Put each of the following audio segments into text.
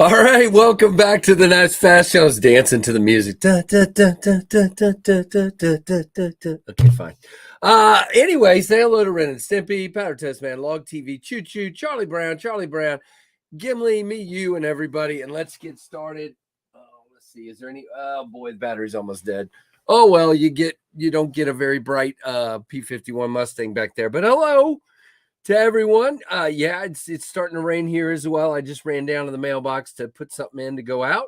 All right, welcome back to the Knives Fast Show. I was dancing to the music. Okay, fine. Anyway, say hello to Ren and Stimpy, Powder Test Man, Log TV, Choo Choo, Charlie Brown, Gimli, me, you, and everybody. And let's get started. Let's see. Is there any? Oh boy, the battery's almost dead. Oh well, you don't get a very bright P-51 Mustang back there. But hello to everyone. Yeah, it's starting to rain here as well. I just ran down to the mailbox to put something in to go out,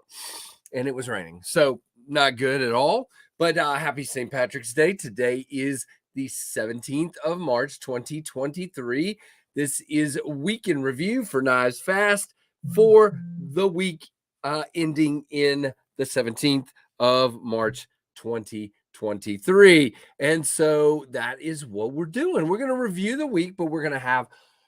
and it was raining. So not good at all. But happy St. Patrick's Day. Today is the 17th of March, 2023. This is Week in Review for Knives Fast for the week ending in the 17th of March, 2023. And so that is what we're doing. We're going to review the week, but we're going to have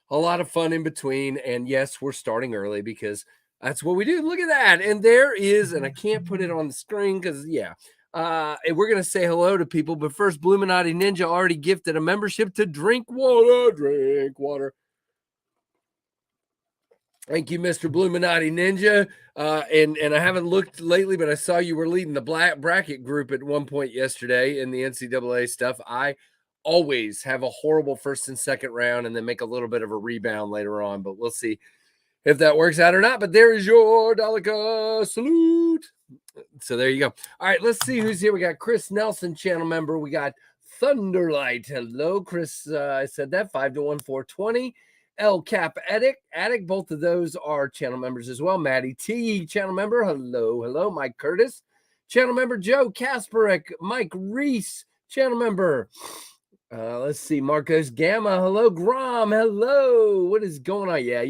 a lot of fun in between. And yes, we're starting early because that's what we do. Look at that. And there is, and I can't put it on the screen because, yeah. And we're going to say hello to people. But first, Bluminati Ninja already gifted a membership to Drink Water. Thank you, Mr. Bluminati Ninja. And I haven't looked lately, but I saw you were leading the black bracket group at one point yesterday in the NCAA stuff. I always have a horrible first and second round and then make a little bit of a rebound later on, but we'll see if that works out or not. But there is your Dalika salute. So there you go. All right, let's see who's here. We got Chris Nelson, channel member. We got Thunderlight. Hello, Chris. I said that 5-1-420. El Cap Addict, both of those are channel members as well. Maddie T, channel member. Hello. Mike Curtis, channel member. Joe Kasparek, Mike Reese, channel member. Let's see. Marcos Gamma. Hello. Grom. Hello. What is going on? Yeah,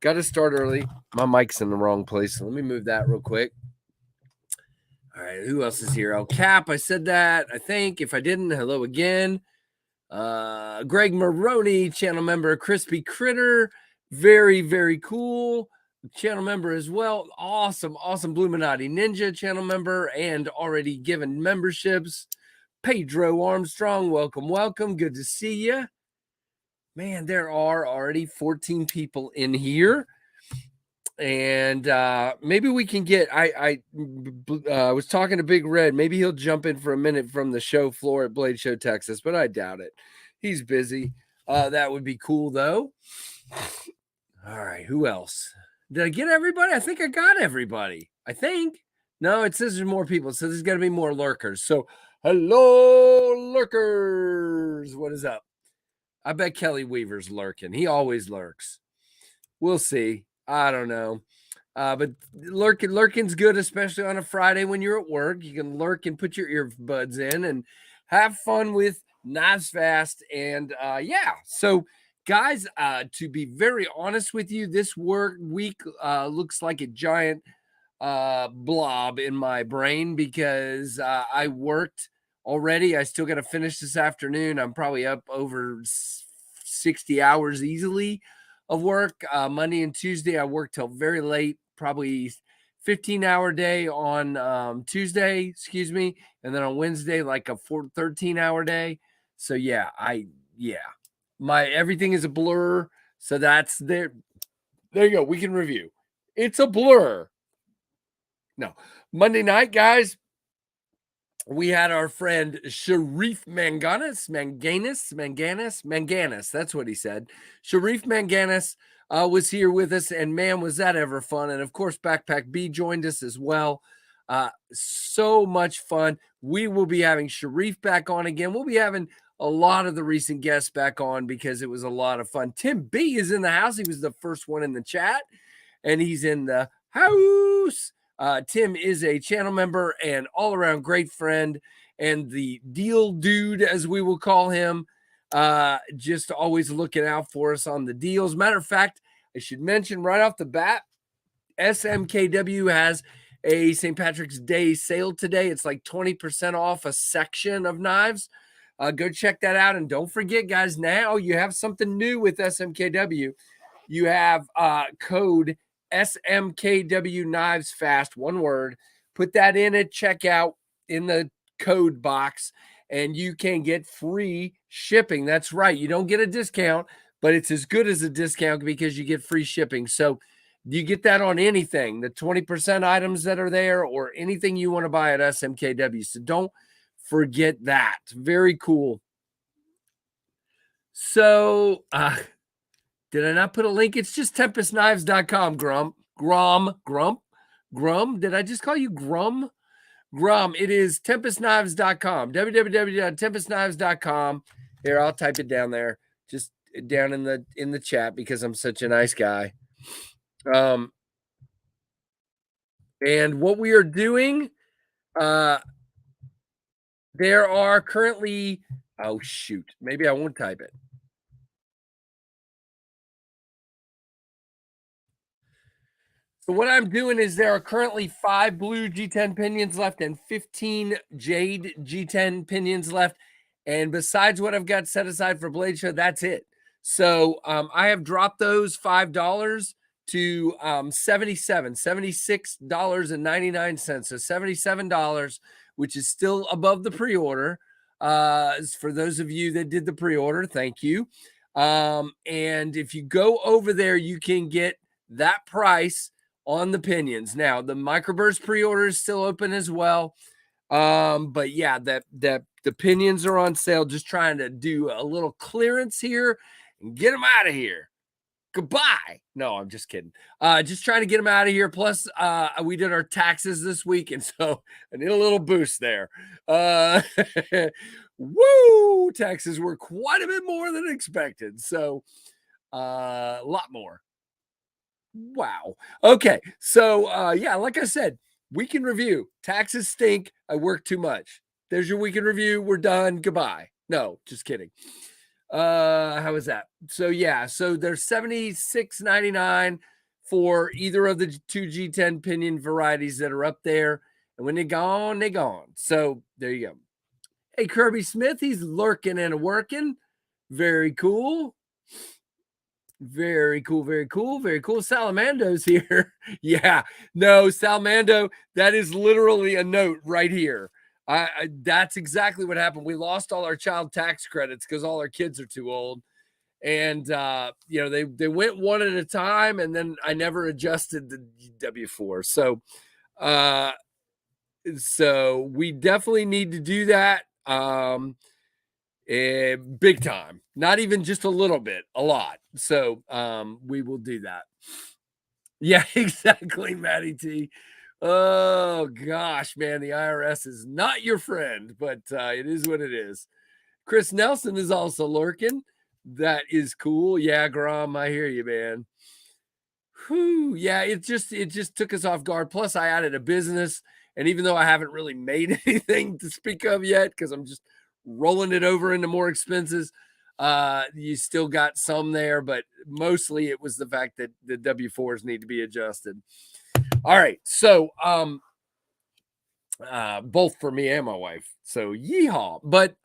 got to start early. My mic's in the wrong place. So let me move that real quick. All right. Who else is here? El Cap. I said that, I think. If I didn't, hello again. Greg Maroney, channel member. Crispy Critter, very, very cool channel member as well. Awesome Bluminati Ninja channel member and already given memberships. Pedro Armstrong, welcome. Good to see you. Man, there are already 14 people in here. And maybe we can get, I was talking to Big Red. Maybe he'll jump in for a minute from the show floor at Blade Show, Texas, but I doubt it. He's busy. That would be cool, though. All right, who else? Did I get everybody? I think I got everybody. I think. No, it says there's more people. So there's got to be more lurkers. So, hello, lurkers. What is up? I bet Kelly Weaver's lurking. He always lurks. We'll see. I don't know. But lurking's good, especially on a Friday when you're at work. You can lurk and put your earbuds in and have fun with Knives Fast. And yeah, so guys, to be very honest with you, this week looks like a giant blob in my brain because I worked already. I still got to finish this afternoon. I'm probably up over 60 hours easily of work. Monday and Tuesday, I worked till very late, probably 15-hour day on Tuesday, and then on Wednesday, like a 13-hour day. So yeah, my everything is a blur. So that's there. There you go. We can review. It's a blur. No, Monday night, guys. We had our friend Sharif Manganis. That's what he said. Sharif Manganis was here with us, and man, was that ever fun. And of course, Backpack B joined us as well. So much fun. We will be having Sharif back on again. We'll be having a lot of the recent guests back on because it was a lot of fun. Tim B is in the house. He was the first one in the chat, and he's in the house. Tim is a channel member and all-around great friend and the deal dude, as we will call him, just always looking out for us on the deals. Matter of fact, I should mention right off the bat, SMKW has a St. Patrick's Day sale today. It's like 20% off a section of knives. Go check that out. And don't forget, guys, now you have something new with SMKW. You have code SMKW Knives Fast, one word. Put that in at checkout in the code box, and you can get free shipping. That's right. You don't get a discount, but it's as good as a discount because you get free shipping. So You get that on anything, the 20% items that are there or anything you want to buy at SMKW. So don't forget that. Very cool. So, did I not put a link? It's just tempestknives.com, Grum. Did I just call you Grum? Grum. It is tempestknives.com, www.tempestknives.com. Here, I'll type it down there, just down in the chat because I'm such a nice guy. And what we are doing, there are currently, oh shoot, maybe I won't type it. So what I'm doing is there are currently 5 blue G10 pinions left and 15 jade G10 pinions left. And besides what I've got set aside for Blade Show, that's it. So I have dropped those $5 to $76.99. So $77, which is still above the pre-order. For those of you that did the pre-order, thank you. And if you go over there, you can get that price on the pinions. Now, the microburst pre-order is still open as well. But yeah, that the pinions are on sale. Just trying to do a little clearance here and get them out of here. Goodbye. No, I'm just kidding. Just trying to get them out of here. Plus, we did our taxes this week, and so I need a little boost there. Woo! Taxes were quite a bit more than expected. So a lot more. Wow. Okay. So yeah, like I said, weekend review. Taxes stink. I work too much. There's your weekend review. We're done. Goodbye. No, just kidding. How is that? So yeah, so there's $76.99 for either of the 2G10 pinion varieties that are up there. And when they're gone, they're gone. So there you go. Hey, Kirby Smith, he's lurking and working. Very cool. Very cool, very cool, very cool. Salamando's here. Yeah, no, Salamando, that is literally a note right here. That's exactly what happened. We lost all our child tax credits because all our kids are too old. And you know, they went one at a time, and then I never adjusted the W4. So we definitely need to do that. Big time, not even just a little bit, a lot. So we will do that. Yeah, exactly, Matty T. Oh gosh, man, the IRS is not your friend, but it is what it is. Chris Nelson is also lurking. That is cool. Yeah, Grom, I hear you, man. Whew, yeah, it just took us off guard. Plus, I added a business, and even though I haven't really made anything to speak of yet, because I'm just rolling it over into more expenses, you still got some there, but mostly it was the fact that the W4s need to be adjusted. All right, so both for me and my wife. So yeehaw. But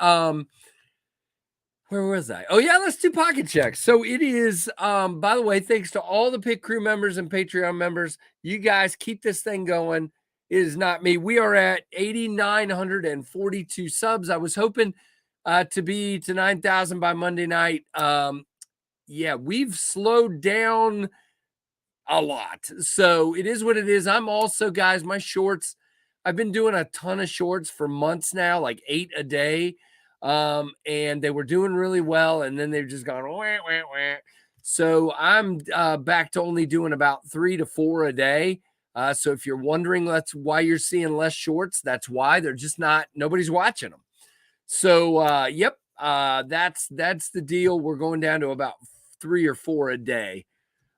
where was I? Oh yeah, let's do pocket checks. So it is by the way, thanks to all the pit crew members and Patreon members. You guys keep this thing going. It is not me. We are at 8,942 subs. I was hoping to be to 9,000 by Monday night. Yeah, we've slowed down a lot. So it is what it is. I'm also, guys, my shorts, I've been doing a ton of shorts for months now, like 8 a day. And they were doing really well, and then they've just gone wah, wah, wah. So I'm back to only doing about 3 to 4 a day. So if you're wondering that's why you're seeing less shorts, that's why. They're just not, nobody's watching them. So yep, that's the deal. We're going down to about 3 or 4 a day.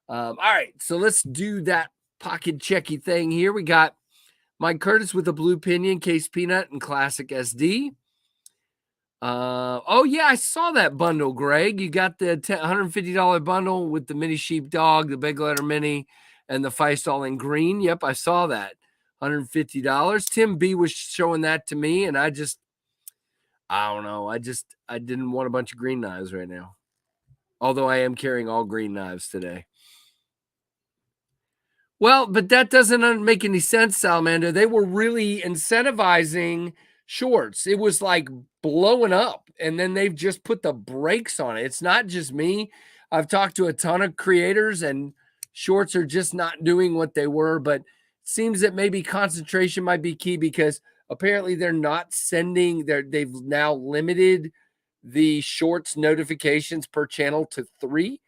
All right, so let's do that pocket checky thing here. We got Mike Curtis with a blue pinion, Case Peanut, and Classic SD. Oh yeah, I saw that bundle, Greg. You got the $150 bundle with the mini sheepdog, the big letter mini, and the Feist all in green. Yep, I saw that. $150. Tim B was showing that to me, and I don't know. I didn't want a bunch of green knives right now. Although I am carrying all green knives today. Well, but that doesn't make any sense, Salamander. They were really incentivizing shorts. It was like blowing up, and then they've just put the brakes on it. It's not just me. I've talked to a ton of creators, and Shorts are just not doing what they were, but it seems that maybe concentration might be key because apparently they're not sending they've now limited the shorts notifications per channel to 3.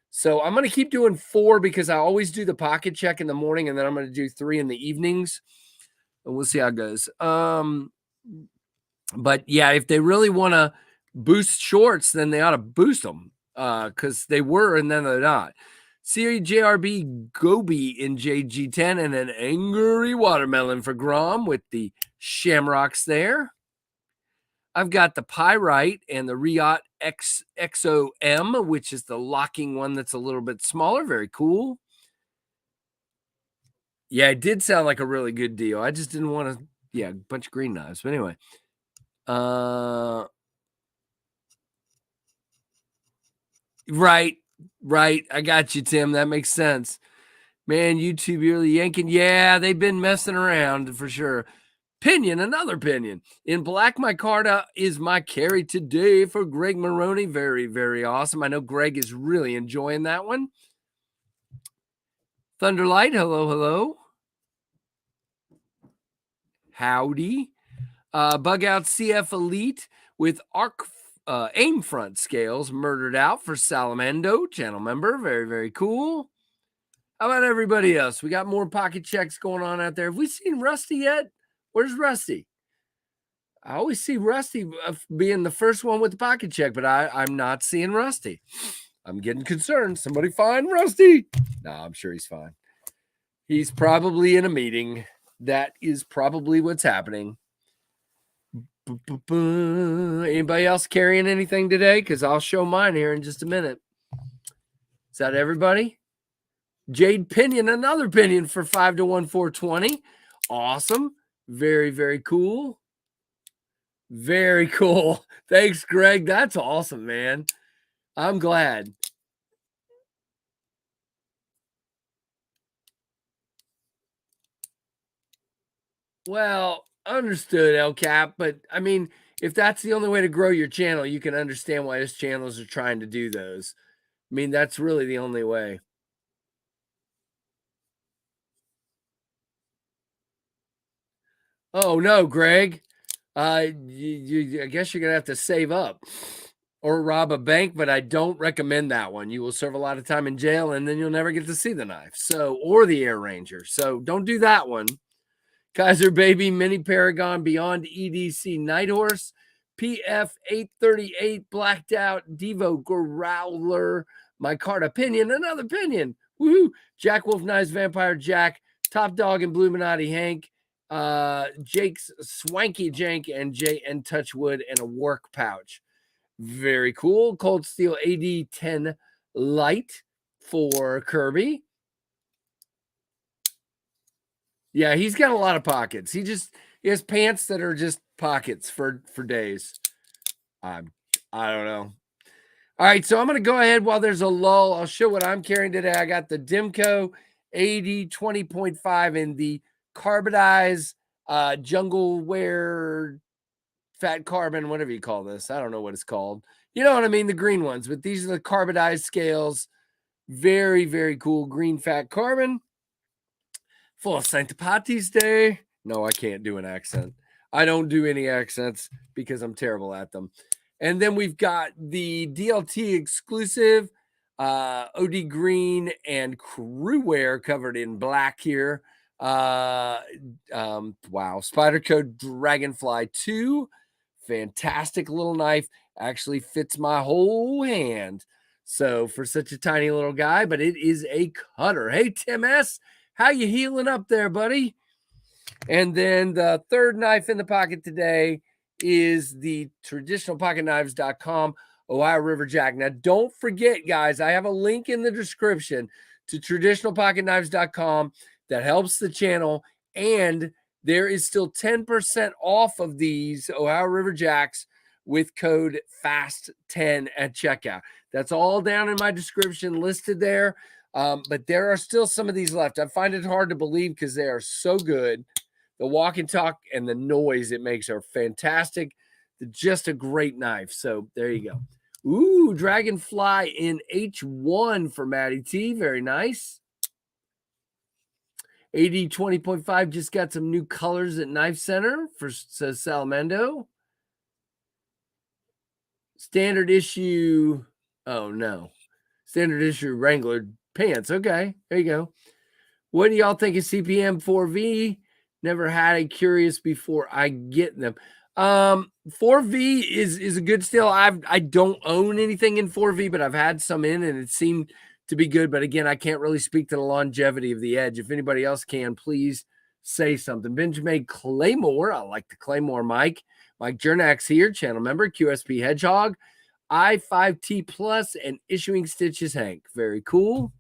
So I'm going to keep doing 4 because I always do the pocket check in the morning, and then I'm going to do 3 in the evenings, and we'll see how it goes. But yeah, if they really want to boost shorts, then they ought to boost them because they were and then they're not. CJRB Gobi in JG10 and an angry watermelon for Grom with the shamrocks there. I've got the Pyrite and the Riot XOM, which is the locking one that's a little bit smaller. Very cool. Yeah, it did sound like a really good deal. I just didn't want to, a bunch of green knives. But anyway. Right. I got you, Tim. That makes sense. Man, YouTube really yanking. Yeah, they've been messing around for sure. Pinion, another pinion. In black, my card is my carry today for Greg Maroney. Very, very awesome. I know Greg is really enjoying that one. Thunderlight, hello. Howdy. Bug out CF Elite with arc aim front scales murdered out for Salamando, channel member. Very, very cool. How about everybody else? We got more pocket checks going on out there. Have we seen Rusty yet? Where's Rusty? I always see Rusty being the first one with the pocket check, but I'm not seeing Rusty. I'm getting concerned. Somebody find Rusty. No, I'm sure he's fine. He's probably in a meeting. That is probably what's happening. Anybody else carrying anything today? Because I'll show mine here in just a minute. Is that everybody? Jade Pinion, another Pinion for 5 to 1, 420. Awesome. Very, very cool. Very cool. Thanks, Greg. That's awesome, man. I'm glad. Well, understood, El Cap, but I mean, if that's the only way to grow your channel, you can understand why his channels are trying to do those. I mean, that's really the only way. Oh no, Greg. I guess you're gonna have to save up or rob a bank, but I don't recommend that one. You will serve a lot of time in jail, and then you'll never get to see the knife. So, or the Air Ranger. So, don't do that one. Kaiser Baby, Mini Paragon, Beyond EDC Night Horse, PF 838, Blacked Out, Devo Growler, My Card Opinion, another Pinion. Woohoo! Jack Wolf Knives, Vampire Jack, Top Dog and Bluminati Hank, Jake's Swanky Jank, and Touchwood, and a work pouch. Very cool. Cold Steel AD10 Light for Kirby. Yeah, he's got a lot of pockets. He has pants that are just pockets for days. I don't know. All right, so I'm going to go ahead while there's a lull. I'll show what I'm carrying today. I got the Dimco AD 20.5 in the carbonized jungle wear fat carbon, whatever you call this. I don't know what it's called. You know what I mean? The green ones, but these are the carbonized scales. Very, very cool green fat carbon. For Saint Patty's Day. No, I can't do an accent. I don't do any accents because I'm terrible at them. And then we've got the DLT exclusive OD green and crew wear covered in black here. Wow. Spider Code Dragonfly 2. Fantastic little knife. Actually fits my whole hand. So for such a tiny little guy, but it is a cutter. Hey, Tim S., how you healing up there, buddy? And then the third knife in the pocket today is the traditionalpocketknives.com Ohio River Jack. Now, don't forget, guys, I have a link in the description to traditionalpocketknives.com that helps the channel, and there is still 10% off of these Ohio River Jacks with code FAST10 at checkout. That's all down in my description listed there. But there are still some of these left. I find it hard to believe because they are so good. The walk and talk and the noise it makes are fantastic. Just a great knife. So there you go. Ooh, Dragonfly in H1 for Matty T. Very nice. AD 20.5 just got some new colors at Knife Center, says Salamando. Standard issue. Oh, no. Standard issue Wrangler pants. Okay, there you go. What do y'all think of CPM 4V? Never had a curious before I get them. 4V is a good still. I don't own anything in 4V, but I've had some in and it seemed to be good. But again, I can't really speak to the longevity of the Edge. If anybody else can, please say something. Benjamin Claymore. I like the Claymore Mike. Mike Jernax here, channel member, QSP Hedgehog, I5T Plus, and Issuing Stitches Hank. Very cool.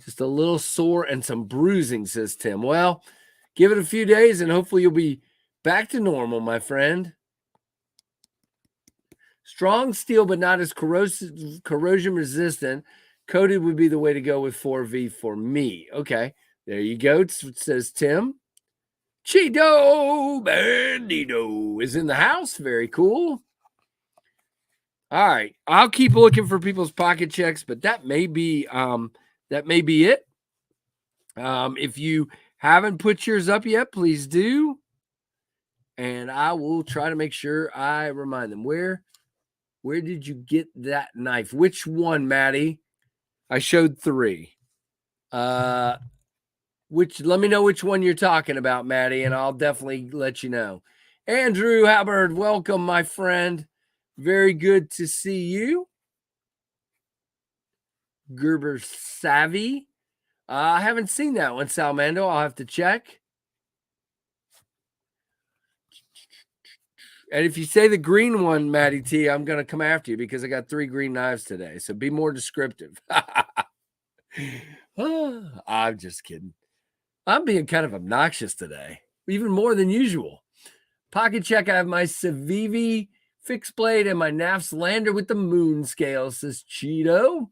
Just a little sore and some bruising, says Tim. Well, give it a few days and hopefully you'll be back to normal, my friend. Strong steel, but not as corrosion resistant. Coated would be the way to go with 4V for me. Okay, there you go, says Tim. Cheeto Bandito is in the house. Very cool. All right, I'll keep looking for people's pocket checks, but that may be it. If you haven't put yours up yet, please do. And I will try to make sure I remind them. Where did you get that knife? Which one, Maddie? I showed 3. Let me know which one you're talking about, Maddie, and I'll definitely let you know. Andrew Hubbard, welcome, my friend. Very good to see you. Gerber Savvy. I haven't seen that one, Salmando. I'll have to check. And if you say the green one, Maddie T, I'm going to come after you because I got 3 green knives today. So be more descriptive. I'm just kidding. I'm being kind of obnoxious today, even more than usual. Pocket check, I have my Civivi fixed blade and my NAFS lander with the moon scale, says Cheeto.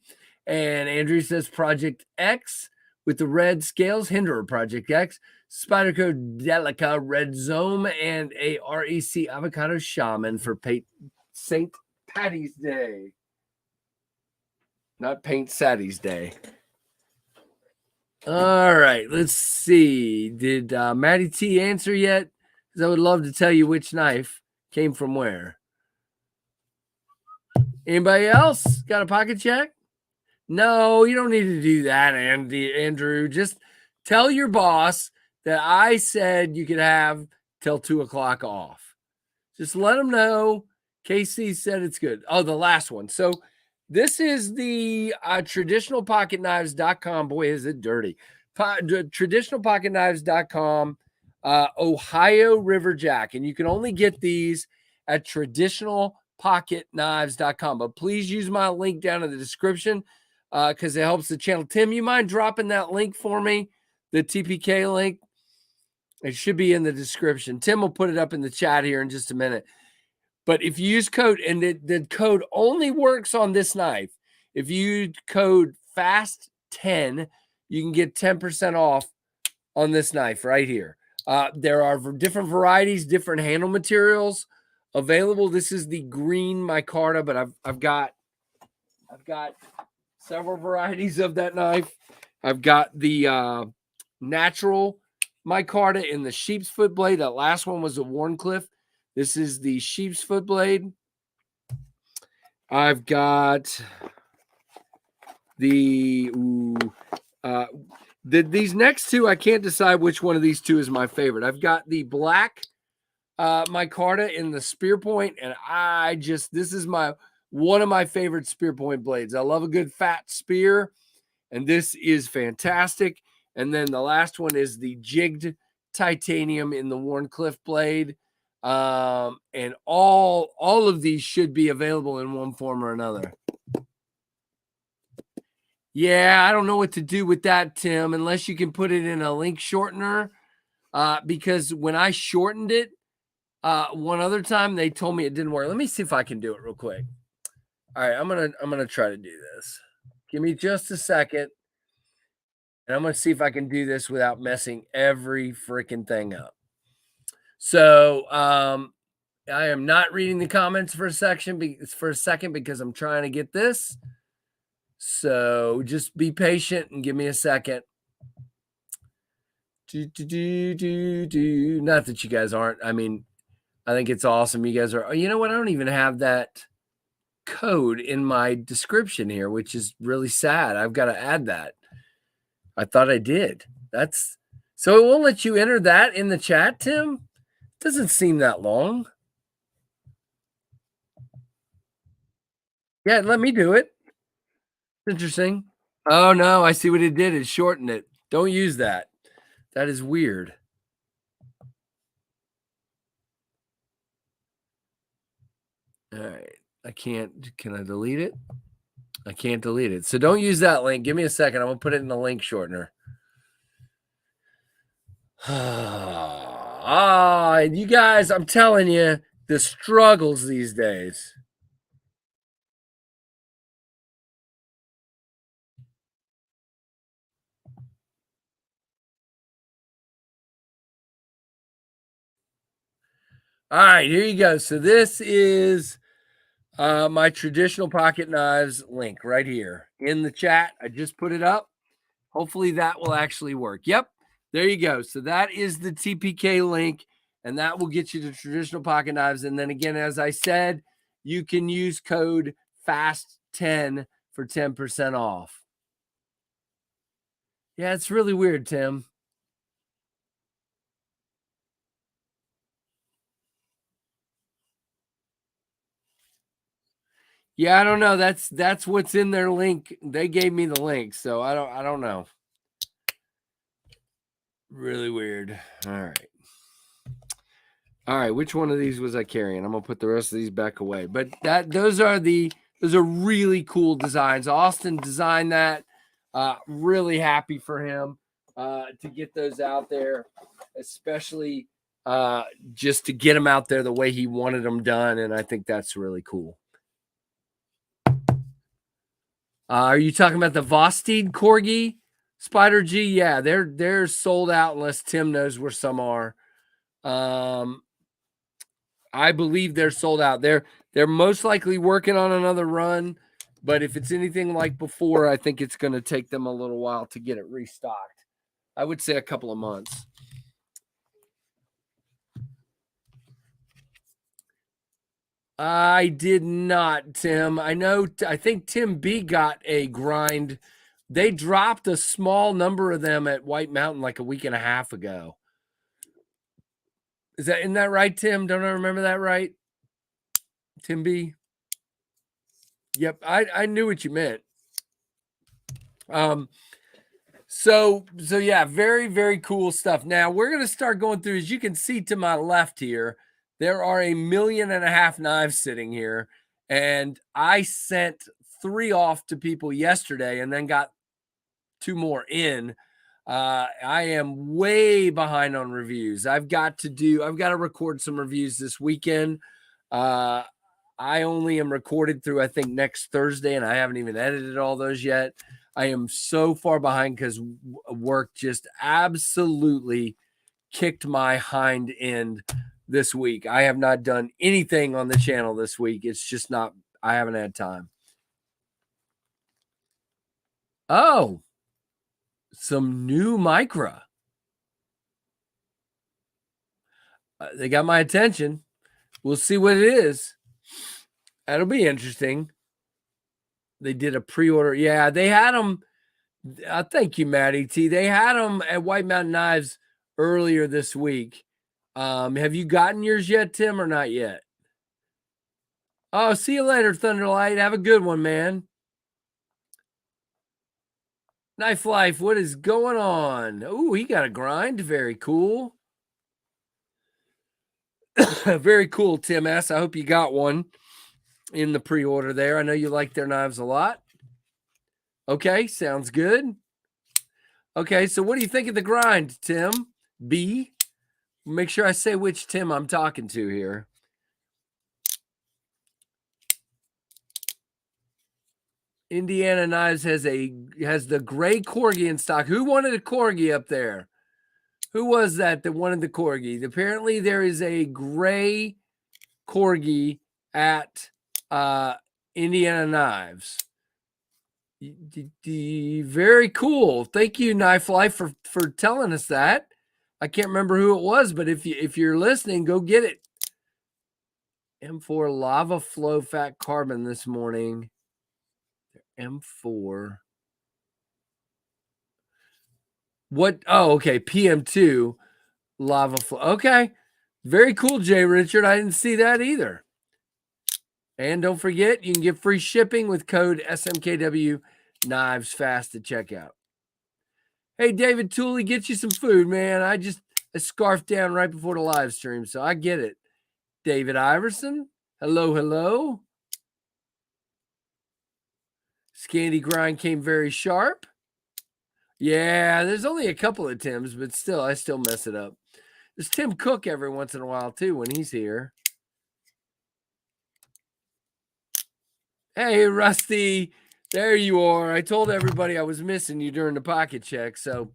And Andrew says Project X with the red scales, Hinderer Project X, Spyderco Delica Red Zome, and a REC Avocado Shaman for St. Patty's Day. Not Paint Sadie's Day. All right, let's see. Did Maddie T answer yet? Because I would love to tell you which knife came from where. Anybody else got a pocket check? No, you don't need to do that, Andrew. Just tell your boss that I said you could have till 2 o'clock off. Just let them know. KC said it's good. Oh, the last one. So this is the traditionalpocketknives.com. Boy, is it dirty. Traditionalpocketknives.com, Ohio River Jack. And you can only get these at traditionalpocketknives.com. But please use my link down in the description because it helps the channel. Tim, you mind dropping that link for me? The TPK link? It should be in the description. Tim will put it up in the chat here in just a minute. But if you use code, and the code only works on this knife. If you use code FAST10, you can get 10% off on this knife right here. There are different varieties, different handle materials available. This is the green micarta, but I've got several varieties of that knife. I've got the natural micarta in the sheep's foot blade. That last one was a Warncliffe. This is the sheep's foot blade. I've got these next two. I can't decide which one of these two is my favorite. I've got the black micarta in the spear point, and this is one of my favorite spear point blades. I love a good fat spear, and this is fantastic. And then the last one is the jigged titanium in the Warncliffe blade. And all of these should be available in one form or another. Yeah, I don't know what to do with that, Tim, unless you can put it in a link shortener. Because when I shortened it one other time, they told me it didn't work. Let me see if I can do it real quick. All right, I'm gonna try to do this. Give me just a second. And I'm gonna see if I can do this without messing every freaking thing up. So I am not reading the comments for a second because I'm trying to get this. So just be patient and give me a second. Not that you guys aren't. I mean, I think it's awesome. You guys are. You know what? I don't even have that code in my description here, which is really sad. I've got to add that. I thought I did. That's so it won't let you enter that in the chat, Tim? Doesn't seem that long. Yeah, let me do it. Interesting. Oh no, I see what it did. It shortened it. Don't use that. That is weird. All right. I can't. Can I delete it? I can't delete it. So don't use that link. Give me a second. I'm gonna put it in the link shortener. You guys, I'm telling you, the struggles these days. All right, here you go. So this is my traditional pocket knives link right here in the chat. I just put it up. Hopefully that will actually work. Yep, there you go. So that is the TPK link, and that will get you to traditional pocket knives. And then again, as I said, you can use code FAST10 for 10% off. Yeah, it's really weird, Tim. Yeah, I don't know. That's what's in their link. They gave me the link, so I don't know. Really weird. All right. All right, which one of these was I carrying? I'm gonna put the rest of these back away. But those are really cool designs. Austin designed that. Really happy for him to get those out there, especially just to get them out there the way he wanted them done, and I think that's really cool. Are you talking about the Vosteed Corgi Spider G? Yeah, they're sold out unless Tim knows where some are. I believe they're sold out. They're most likely working on another run, but if it's anything like before, I think it's going to take them a little while to get it restocked. I would say a couple of months. I did not, Tim. I think Tim B got a grind. They dropped a small number of them at White Mountain like a week and a half ago. Isn't that right, Tim? Don't I remember that right? Tim B. Yep, I knew what you meant. So yeah, very, very cool stuff. Now we're gonna start going through, as you can see to my left here, there are 1.5 million knives sitting here, and I sent 3 off to people yesterday and then got 2 more in. I am way behind on reviews. I've got to record some reviews this weekend. I only am recorded through, I think, next Thursday, and I haven't even edited all those yet. I am so far behind because work just absolutely kicked my hind end this week. I have not done anything on the channel this week. It's just not, I haven't had time. Oh, some new Micra. They got my attention. We'll see what it is. That'll be interesting. They did a pre-order. Yeah, they had them. Thank you, Maddie T. They had them at White Mountain Knives earlier this week. Have you gotten yours yet, Tim, or not yet? Oh, see you later, Thunderlight. Have a good one, man. Knife Life, what is going on? Oh, he got a grind. Very cool. Very cool, Tim S. I hope you got one in the pre-order there. I know you like their knives a lot. Okay, sounds good. Okay, so what do you think of the grind, Tim? B? Make sure I say which Tim I'm talking to here. Indiana Knives has the gray corgi in stock. Who wanted a corgi up there? Who was that wanted the corgi? Apparently there is a gray corgi at Indiana Knives. Very cool. Thank you, Knife Life, for telling us that. I can't remember who it was, but if you're listening, go get it. M4 lava flow fat carbon this morning. M4. What? Oh, okay. PM2 lava flow. Okay. Very cool, Jay Richard. I didn't see that either. And don't forget, you can get free shipping with code SMKW Knives Fast at checkout. Hey, David Tooley, get you some food, man. I scarfed down right before the live stream, so I get it. David Iverson, hello. Scandy Grind came very sharp. Yeah, there's only a couple of Tims, but still, I still mess it up. There's Tim Cook every once in a while, too, when he's here. Hey, Rusty, there you are. I told everybody I was missing you during the pocket check, so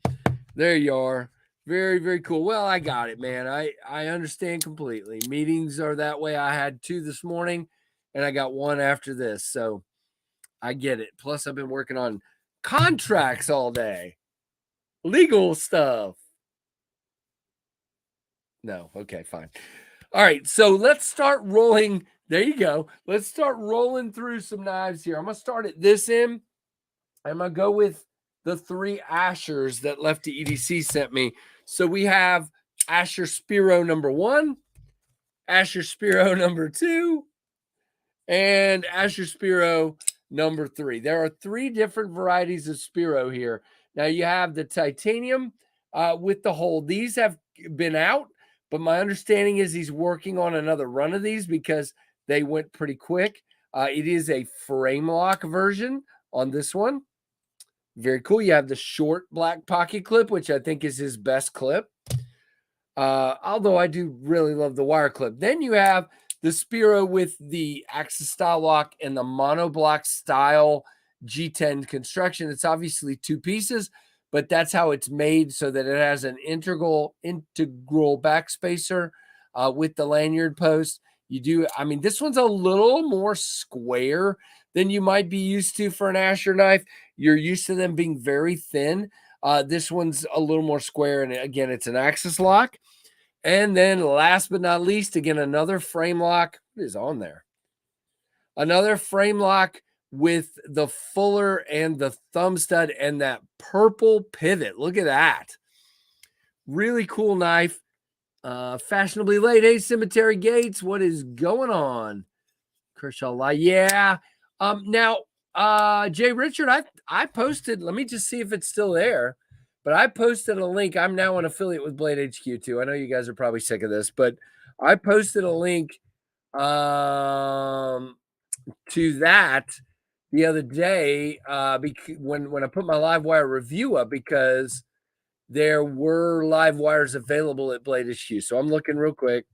there you are. Very, very cool. Well, I got it, man. I understand completely. Meetings are that way. I had 2 this morning, and I got 1 after this, so I get it. Plus, I've been working on contracts all day. Legal stuff. No. Okay, fine. All right, so let's start rolling. There you go. Let's start rolling through some knives here. I'm going to start at this end. I'm going to go with the 3 Ashers that Lefty EDC sent me. So we have Asher Spiro number 1, Asher Spiro number 2, and Asher Spiro number 3. There are 3 different varieties of Spiro here. Now you have the titanium with the hole. These have been out, but my understanding is he's working on another run of these because they went pretty quick. It is a frame lock version on this one. Very cool. You have the short black pocket clip, which I think is his best clip. Although I do really love the wire clip. Then you have the Spiro with the Axis style lock and the monoblock style G10 construction. It's obviously 2 pieces, but that's how it's made so that it has an integral backspacer with the lanyard post. This one's a little more square than you might be used to for an Asher knife. You're used to them being very thin. This one's a little more square, and again, it's an Axis lock. And then last but not least, again, another frame lock. What is on there? Another frame lock with the Fuller and the thumb stud and that purple pivot. Look at that. Really cool knife. Fashionably late. Hey, Cemetery Gates, what is going on? Kershaw, yeah. Now, Jay Richard, I posted, let me just see if it's still there. But I posted a link. I'm now an affiliate with Blade HQ too. I know you guys are probably sick of this, but I posted a link to that the other day when I put my live wire review up because there were live wires available at Blade HQ. So I'm looking real quick.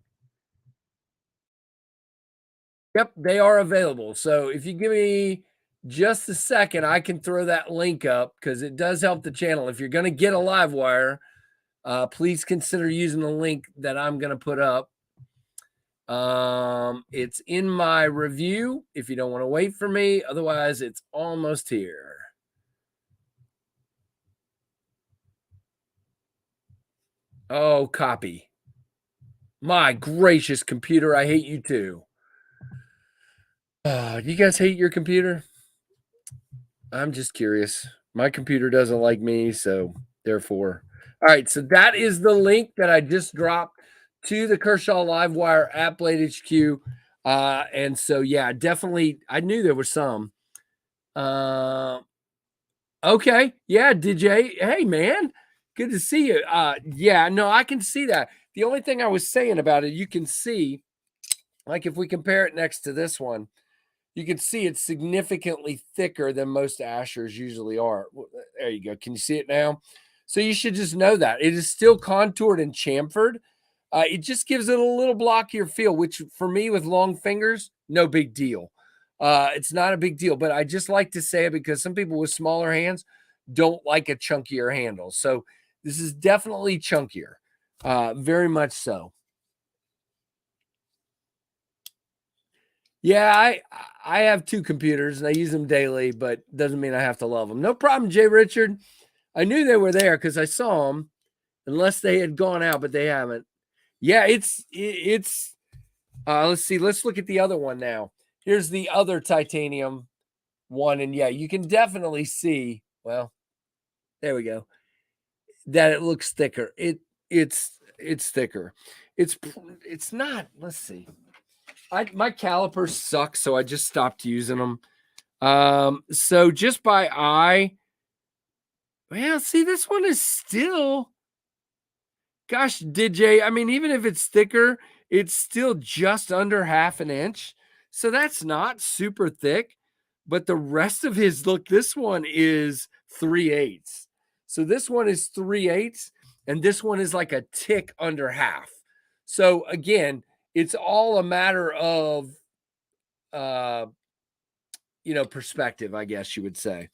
Yep, they are available. So if you give me just a second, I can throw that link up because it does help the channel. If you're going to get a live wire, please consider using the link that I'm going to put up. It's in my review if you don't want to wait for me. Otherwise, it's almost here. Oh, copy. My gracious computer, I hate you too. Do you guys hate your computer? I'm just curious. My computer doesn't like me, so therefore. All right, so that is the link that I just dropped to the Kershaw Live Wire at Blade HQ. And so, yeah, definitely, I knew there was some. Okay, yeah, DJ. Hey, man, good to see you. Yeah, no, I can see that. The only thing I was saying about it, you can see, like if we compare it next to this one, you can see it's significantly thicker than most Ashers usually are. There you go. Can you see it now? So you should just know that. It is still contoured and chamfered. It just gives it a little blockier feel, which for me with long fingers, no big deal. It's not a big deal, but I just like to say it because some people with smaller hands don't like a chunkier handle. So this is definitely chunkier, very much so. Yeah, I have 2 computers and I use them daily, but doesn't mean I have to love them. No problem, Jay Richard. I knew they were there because I saw them, unless they had gone out, but they haven't. Yeah, it's let's see. Let's look at the other one now. Here's the other titanium one, and yeah, you can definitely see. Well, there we go. That it looks thicker. It's thicker. It's not. Let's see. My calipers suck, so I just stopped using them. So just by eye, well, see, this one is still, gosh, DJ. I mean, even if it's thicker, it's still just under half an inch. So that's not super thick. But the rest of his, look, this one is 3/8. So this one is 3/8, and this one is like a tick under half. So again, it's all a matter of uh perspective, I guess you would say.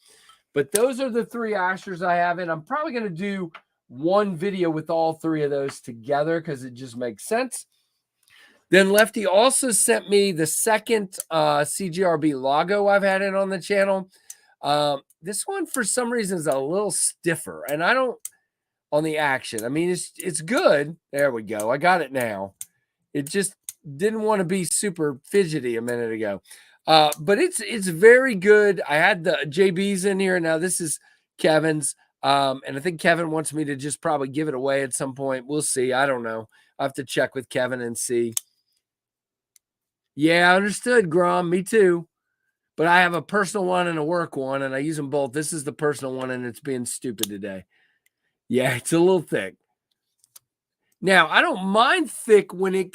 But those are the 3 Ashers I have, and I'm probably going to do one video with all 3 of those together because it just makes sense. Then Lefty also sent me the second CGRB logo I've had it on the channel. This one, for some reason, is a little stiffer, and I don't on the action. I mean, it's good. There we go. I got it now. It just didn't want to be super fidgety a minute ago. But it's very good. I had the JB's in here. Now this is Kevin's. And I think Kevin wants me to just probably give it away at some point. We'll see. I don't know. I have to check with Kevin and see. Yeah, understood, Grom. Me too. But I have a personal one and a work one, and I use them both. This is the personal one, and it's being stupid today. Yeah, it's a little thick. Now, I don't mind thick when it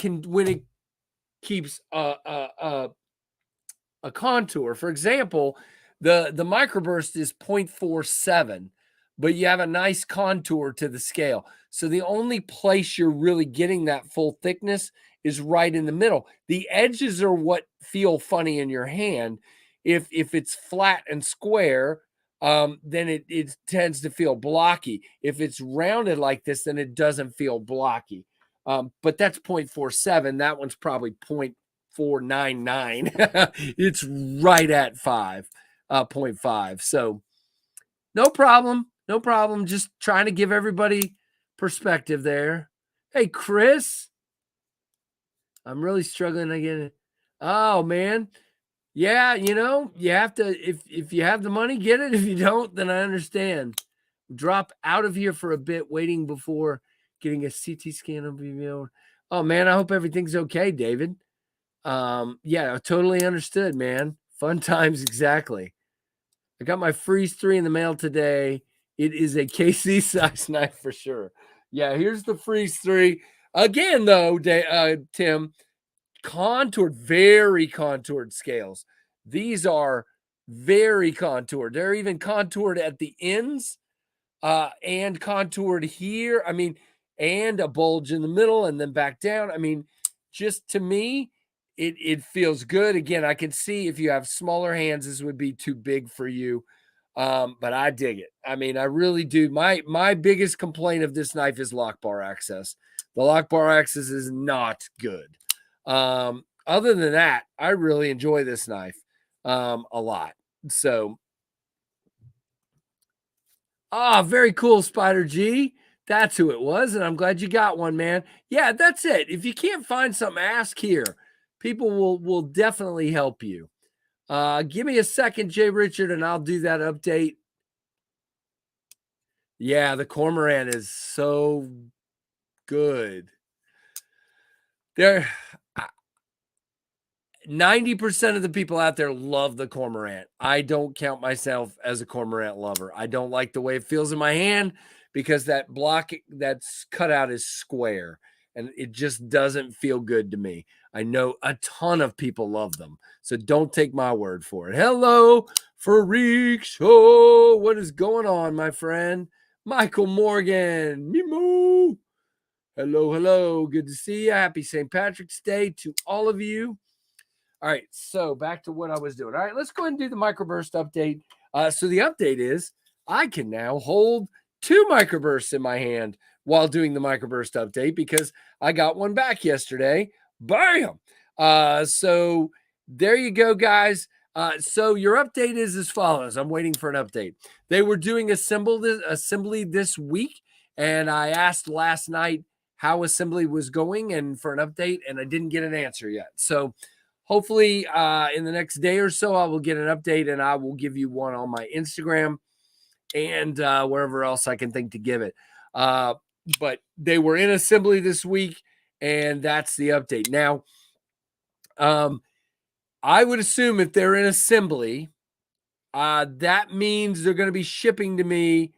keeps a contour. For example, the microburst is 0.47, but you have a nice contour to the scale. So the only place you're really getting that full thickness is right in the middle. The edges are what feel funny in your hand. If it's flat and square, then it tends to feel blocky. If it's rounded like this, then it doesn't feel blocky. But that's 0.47. That one's probably 0.499. It's right at 5.5. So no problem. No problem. Just trying to give everybody perspective there. Hey, Chris. I'm really struggling to get it. Oh, man. Yeah, you have to, if you have the money, get it. If you don't, then I understand. Drop out of here for a bit, waiting before getting a CT scan of BBO. Oh, man, I hope everything's okay, David. Yeah, totally understood, man. Fun times, exactly. I got my Freeze 3 in the mail today. It is a KC size knife for sure. Yeah, here's the Freeze 3. Again, though, Tim, contoured, very contoured scales. These are very contoured. They're even contoured at the ends and contoured here. I mean, and a bulge in the middle and then back down. I mean, just to me, it feels good. Again, I can see if you have smaller hands, this would be too big for you. But I dig it. I mean, I really do. My biggest complaint of this knife is lock bar access. The lock bar access is not good. Other than that, I really enjoy this knife a lot. So, very cool, Spider G. That's who it was, and I'm glad you got one, man. Yeah, that's it. If you can't find something, ask here. People will definitely help you. Give me a second, Jay Richard, and I'll do that update. Yeah, the Cormorant is so good. There, 90% of the people out there love the Cormorant. I don't count myself as a Cormorant lover. I don't like the way it feels in my hand because that block that's cut out is square and it just doesn't feel good to me. I know a ton of people love them, so don't take my word for it. Hello, Freak Show. What is going on, my friend? Michael Morgan. Mimo. Hello, hello. Good to see you. Happy St. Patrick's Day to all of you. All right, so back to what I was doing. All right, let's go ahead and do the microburst update. So the update is I can now hold 2 microbursts in my hand while doing the microburst update because I got one back yesterday. Bam! So there you go, guys. So your update is as follows. I'm waiting for an update. They were doing assembly this week, and I asked last night how assembly was going and for an update, and I didn't get an answer yet. So hopefully in the next day or so, I will get an update, and I will give you one on my Instagram and wherever else I can think to give it. But they were in assembly this week, and that's the update. Now, I would assume if they're in assembly, that means they're going to be shipping to me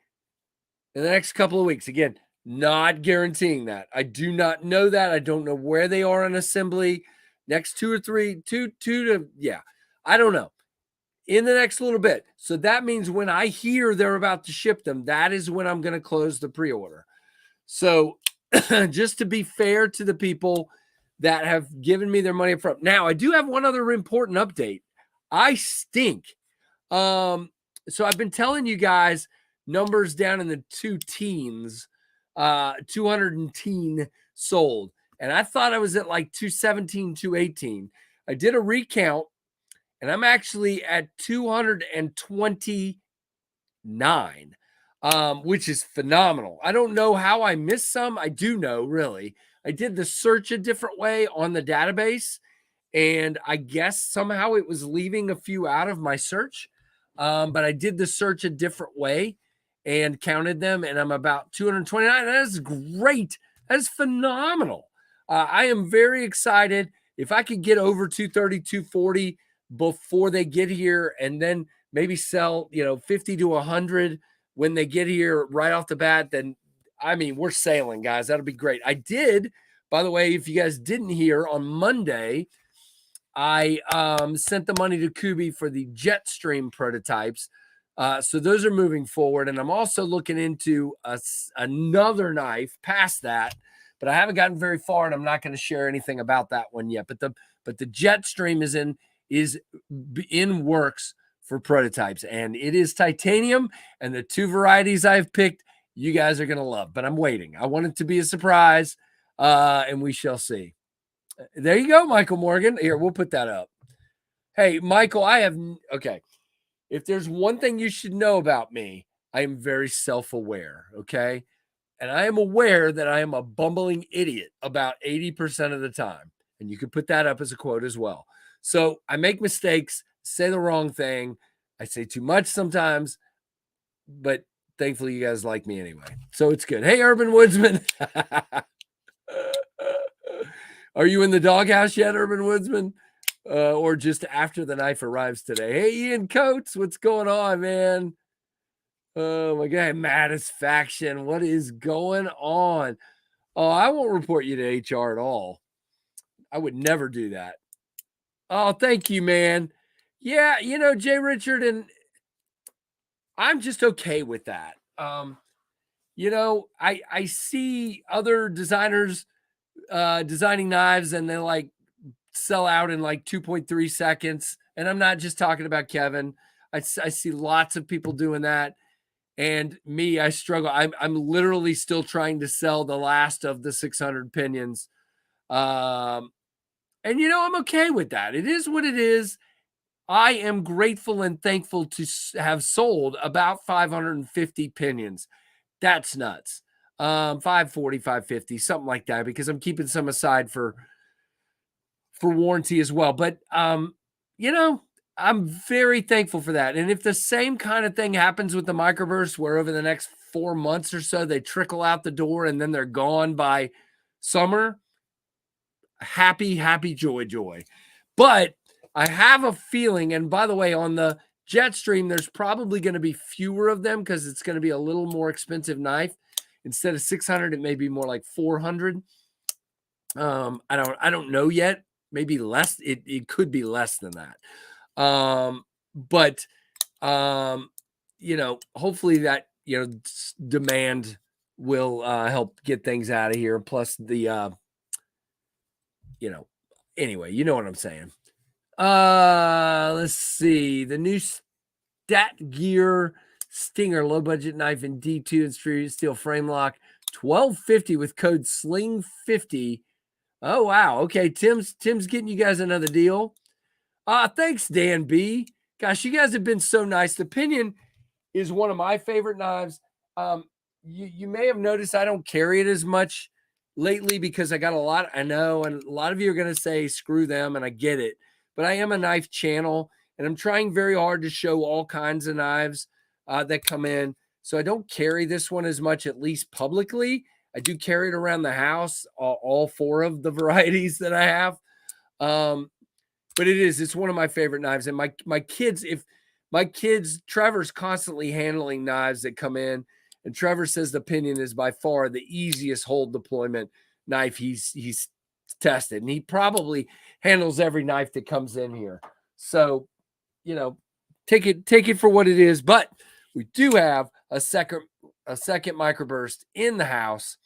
in the next couple of weeks. Again, not guaranteeing that. I do not know that. I don't know where they are in assembly. Next two to, yeah, I don't know. In the next little bit. So that means when I hear they're about to ship them, that is when I'm going to close the pre-order. So just to be fair to the people that have given me their money up front. Now, I do have one other important update. I stink. So I've been telling you guys numbers down in the 210 sold. And I thought I was at like 217, 218. I did a recount, and I'm actually at 229, which is phenomenal. I don't know how I missed some. I do know, really. I did the search a different way on the database, and I guess somehow it was leaving a few out of my search. But I did the search a different way and counted them, and I'm about 229. That is great. That is phenomenal. I am very excited. If I could get over 230, 240 before they get here, and then maybe sell, 50 to 100 when they get here right off the bat, then I mean, we're sailing, guys. That'll be great. I did, by the way, if you guys didn't hear, on Monday, I sent the money to Kubi for the Jetstream prototypes. So those are moving forward. And I'm also looking into another knife past that, but I haven't gotten very far, and I'm not going to share anything about that one yet. But the Jetstream is in works for prototypes, and it is titanium, and the two varieties I've picked, you guys are going to love, but I'm waiting. I want it to be a surprise, and we shall see. There you go, Michael Morgan. Here, we'll put that up. Hey, Michael, okay. If there's one thing you should know about me, I am very self-aware, okay? And I am aware that I am a bumbling idiot about 80% of the time. And you can put that up as a quote as well. So I make mistakes, say the wrong thing. I say too much sometimes, but thankfully you guys like me anyway. So it's good. Hey, Urban Woodsman. Are you in the doghouse yet, Urban Woodsman? Or just after the knife arrives today? Hey, Ian Coates, what's going on, man? Oh, my God. Mattisfaction. What is going on? Oh, I won't report you to HR at all. I would never do that. Oh, thank you, man. Yeah, Jay Richard, and I'm just okay with that. I see other designers designing knives, and they like sell out in like 2.3 seconds. And I'm not just talking about Kevin. I see lots of people doing that. And me, I struggle. I'm literally still trying to sell the last of the 600 pinions. And I'm okay with that. It is what it is. I am grateful and thankful to have sold about 550 pinions. That's nuts. 540, 550, something like that, because I'm keeping some aside for warranty as well. But, I'm very thankful for that. And if the same kind of thing happens with the microbursts, where over the next 4 months or so, they trickle out the door and then they're gone by summer, happy, joy. But I have a feeling, and by the way, on the Jetstream, there's probably going to be fewer of them because it's going to be a little more expensive knife. Instead of 600, it may be more like 400. I don't know yet. Maybe less. It could be less than that. But hopefully that, demand will help get things out of here. Plus the, anyway, you know what I'm saying. Let's see. The new Stat Gear Stinger low budget knife in D2 and steel frame lock, $12.50 with code SLING50. Oh wow. Okay, Tim's getting you guys another deal. Thanks, Dan B. Gosh, you guys have been so nice. The Pinion is one of my favorite knives. You may have noticed I don't carry it as much lately because I got a lot. I know, and a lot of you are going to say screw them, and I get it. But I am a knife channel, and I'm trying very hard to show all kinds of knives that come in. So I don't carry this one as much, at least publicly. I do carry it around the house, all four of the varieties that I have. But it's one of my favorite knives. And my kids, Trevor's constantly handling knives that come in. And Trevor says the Pinion is by far the easiest hold deployment knife he's tested. And he probably handles every knife that comes in here. So, take it for what it is. But we do have a second microburst in the house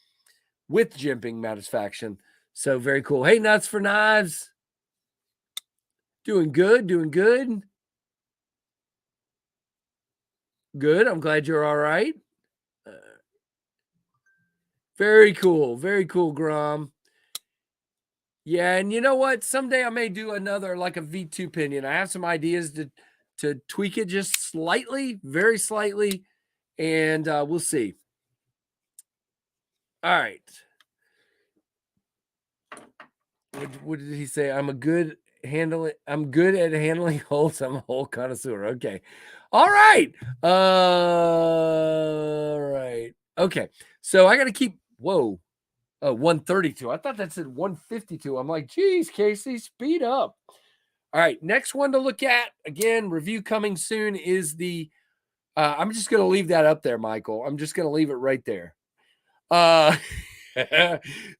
with jimping satisfaction. So very cool. Hey, Nuts for Knives. Doing good. Good. I'm glad you're all right. Very cool, Grom. Yeah, and you know what? Someday I may do another like a V2 Pinion. I have some ideas to tweak it just slightly, very slightly, and we'll see. All right. What did he say? I'm good at handling holds. I'm a hole connoisseur. Okay. All right. All right. Okay. So I got to keep, whoa. Oh, 132. I thought that said 152. I'm like, geez, Casey, speed up. All right. Next one to look at, again, review coming soon, is the, I'm just going to leave that up there, Michael. I'm just going to leave it right there.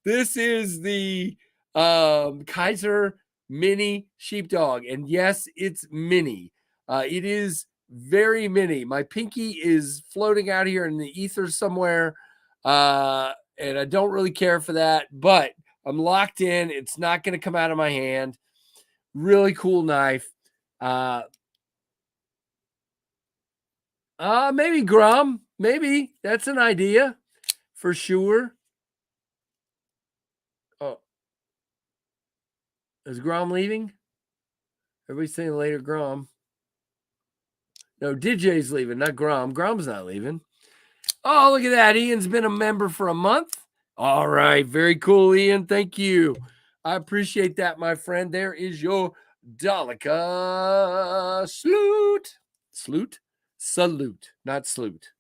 This is the Kaiser Mini Sheepdog. And yes, it's mini. It is very mini. My pinky is floating out here in the ether somewhere. And I don't really care for that, but I'm locked in. It's not going to come out of my hand. Really cool knife. Maybe Grom. Maybe that's an idea for sure. Oh, is Grom leaving? Everybody's saying later, Grom. No, DJ's leaving, not Grom. Grom's not leaving. Oh, look at that. Ian's been a member for a month. All right. Very cool, Ian. Thank you. I appreciate that, my friend. There is your Daleka salute, not salute.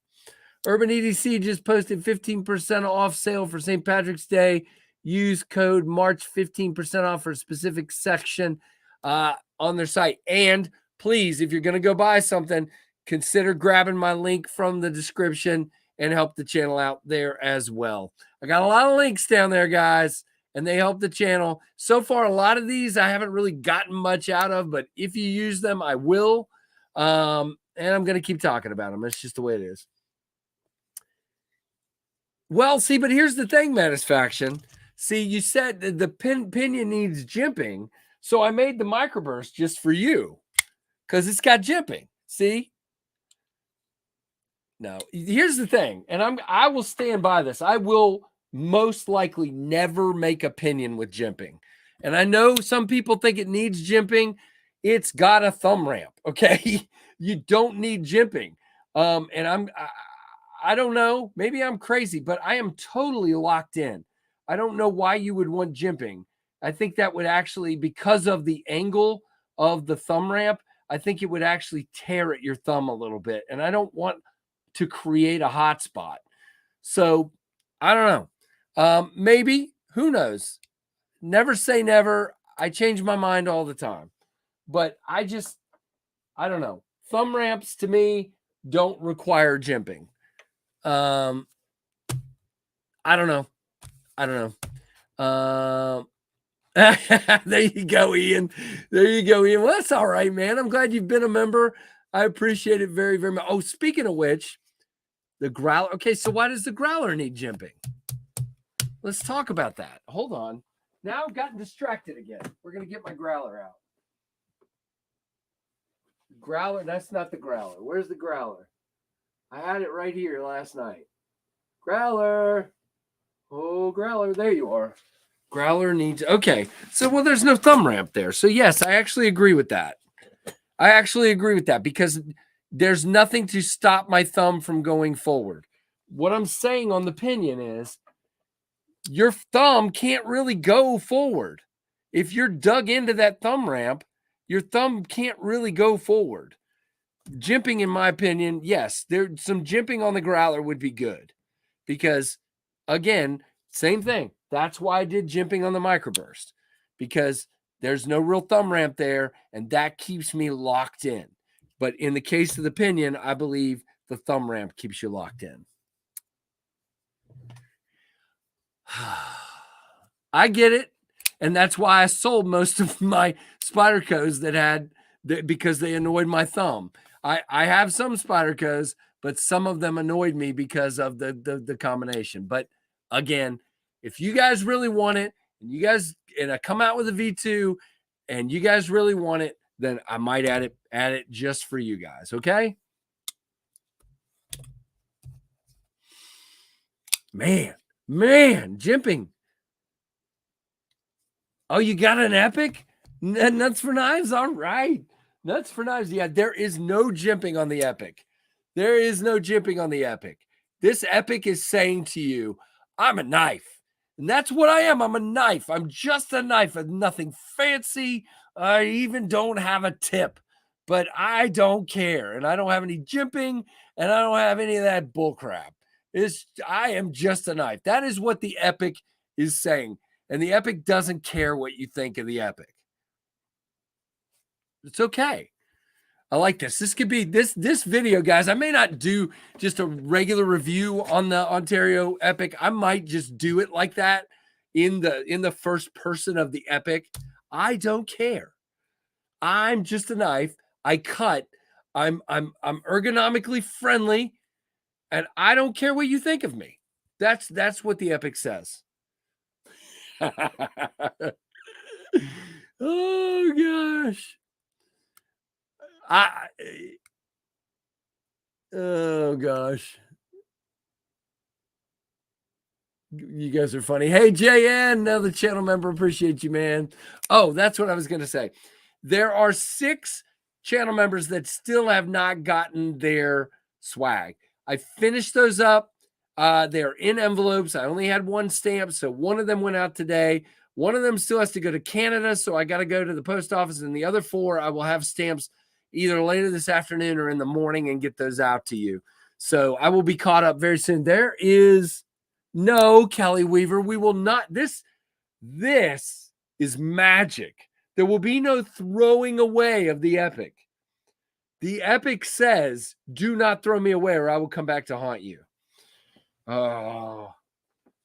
Urban EDC just posted 15% off sale for St. Patrick's Day. Use code March 15% off for a specific section on their site. And please, if you're going to go buy something, consider grabbing my link from the description and help the channel out there as well. I got a lot of links down there, guys, and they help the channel. So far, a lot of these I haven't really gotten much out of, but if you use them, I will. And I'm going to keep talking about them. It's just the way it is. Well, see, but here's the thing, Satisfaction. See, you said that the Pinion needs jimping, so I made the microburst just for you because it's got jimping. See? No, here's the thing, and I will stand by this. I will most likely never make a Pinion with jimping. And I know some people think it needs jimping. It's got a thumb ramp, okay? You don't need jimping. And I don't know. Maybe I'm crazy, but I am totally locked in. I don't know why you would want jimping. I think that would actually, because of the angle of the thumb ramp, I think it would actually tear at your thumb a little bit. And I don't want to create a hot spot. So I don't know. Maybe, who knows? Never say never. I change my mind all the time. But I don't know. Thumb ramps to me don't require jimping. I don't know. There you go, Ian. Well, that's all right, man. I'm glad you've been a member. I appreciate it very, very much. Oh, speaking of which, the growler. Okay, so why does the growler need jimping? Let's talk about that. Hold on. Now I've gotten distracted again. We're going to get my growler out. Growler, that's not the growler. Where's the growler? I had it right here last night. Growler. Oh, growler. There you are. Growler needs, okay. So, well, there's no thumb ramp there. So, yes, I actually agree with that. I actually agree with that because there's nothing to stop my thumb from going forward. What I'm saying on the pinion is your thumb can't really go forward. If you're dug into that thumb ramp, your thumb can't really go forward. Jimping, in my opinion, yes, some jimping on the growler would be good because, again, same thing. That's why I did jimping on the microburst because there's no real thumb ramp there, and that keeps me locked in. But in the case of the pinion, I believe the thumb ramp keeps you locked in. I get it. And that's why I sold most of my Spydercos because they annoyed my thumb. I have some Spydercos, but some of them annoyed me because of the combination. But again, if you guys really want it, and I come out with a V2 and you guys really want it, then I might add it just for you guys. Okay. Man, jimping. Oh, you got an epic? Nuts for knives? All right. Nuts for knives. Yeah, there is no jimping on the epic. There is no jimping on the epic. This epic is saying to you, I'm a knife. And that's what I am. I'm a knife. I'm just a knife. I'm nothing fancy. I even don't have a tip, but I don't care. And I don't have any jimping, and I don't have any of that bullcrap. I am just a knife. That is what the epic is saying. And the epic doesn't care what you think of the epic. It's okay. I like this. This could be this video, guys. I may not do just a regular review on the Ontario Epic. I might just do it like that in the first person of the Epic. I don't care. I'm just a knife. I cut. I'm ergonomically friendly, and I don't care what you think of me. That's what the Epic says. Oh gosh. Oh gosh. You guys are funny. Hey, JN, another channel member. Appreciate you, man. Oh, that's what I was going to say. There are 6 channel members that still have not gotten their swag. I finished those up. They're in envelopes. I only had 1 stamp, so one of them went out today. One of them still has to go to Canada, so I got to go to the post office. And the other 4, I will have stamps either later this afternoon or in the morning and get those out to you. So I will be caught up very soon. There is no, Kelly Weaver, we will not. This is magic. There will be no throwing away of the epic. The epic says, do not throw me away or I will come back to haunt you. Oh,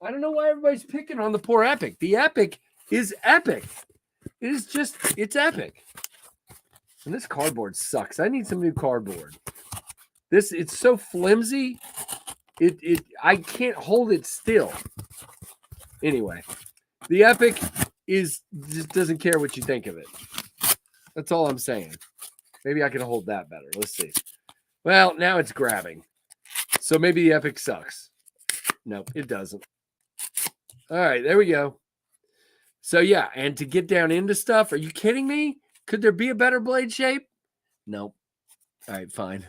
I don't know why everybody's picking on the poor epic. The epic is epic. It's epic. And this cardboard sucks. I need some new cardboard. It's so flimsy. I can't hold it still. Anyway, the epic just doesn't care what you think of it. That's all I'm saying. Maybe I can hold that better. Let's see. Well, now it's grabbing. So maybe the epic sucks. Nope, it doesn't. All right, there we go. So yeah, and to get down into stuff, are you kidding me? Could there be a better blade shape? Nope. All right, fine.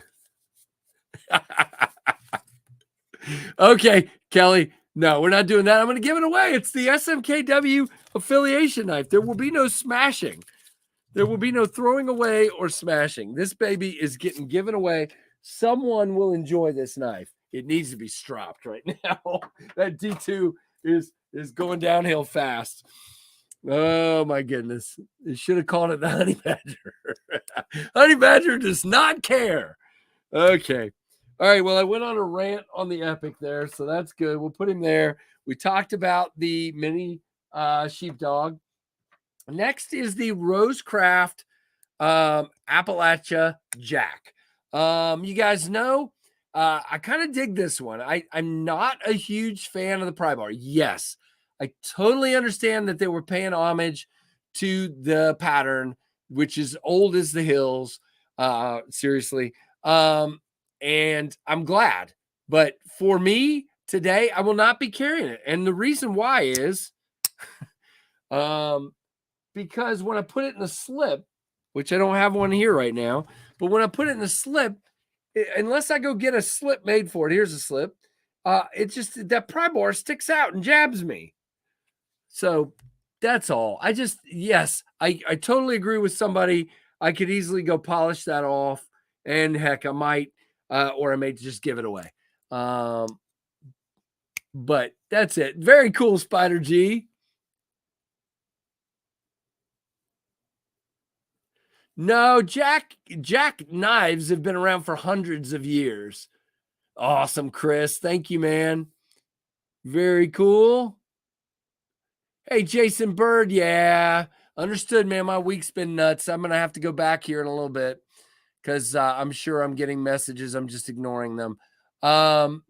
Okay, Kelly. No, we're not doing that. I'm going to give it away. It's the SMKW affiliation knife. There will be no smashing. There will be no throwing away or smashing. This baby is getting given away. Someone will enjoy this knife. It needs to be stropped right now. That D2 is going downhill fast. Oh my goodness. They should have called it the Honey Badger. Honey Badger does not care. Okay. All right. Well, I went on a rant on the epic there, so that's good. We'll put him there. We talked about the mini sheepdog. Next is the Rosecraft Appalachia Jack. You guys know, I kind of dig this one. I'm not a huge fan of the pry bar. Yes, I totally understand that they were paying homage to the pattern, which is old as the hills. Seriously. And I'm glad. But for me today, I will not be carrying it. And the reason why is Because when I put it in the slip, which I don't have one here right now, but when I put it in the slip, unless I go get a slip made for it, here's a slip. It just that pry bar sticks out and jabs me. So that's all. Yes, I totally agree with somebody. I could easily go polish that off, and heck, I might, or I may just give it away. But that's it. Very cool, Spider G. No, Jack knives have been around for hundreds of years. Awesome, Chris. Thank you, man. Very cool. Hey, Jason Bird. Yeah, understood, man. My week's been nuts. I'm going to have to go back here in a little bit because I'm sure I'm getting messages. I'm just ignoring them. But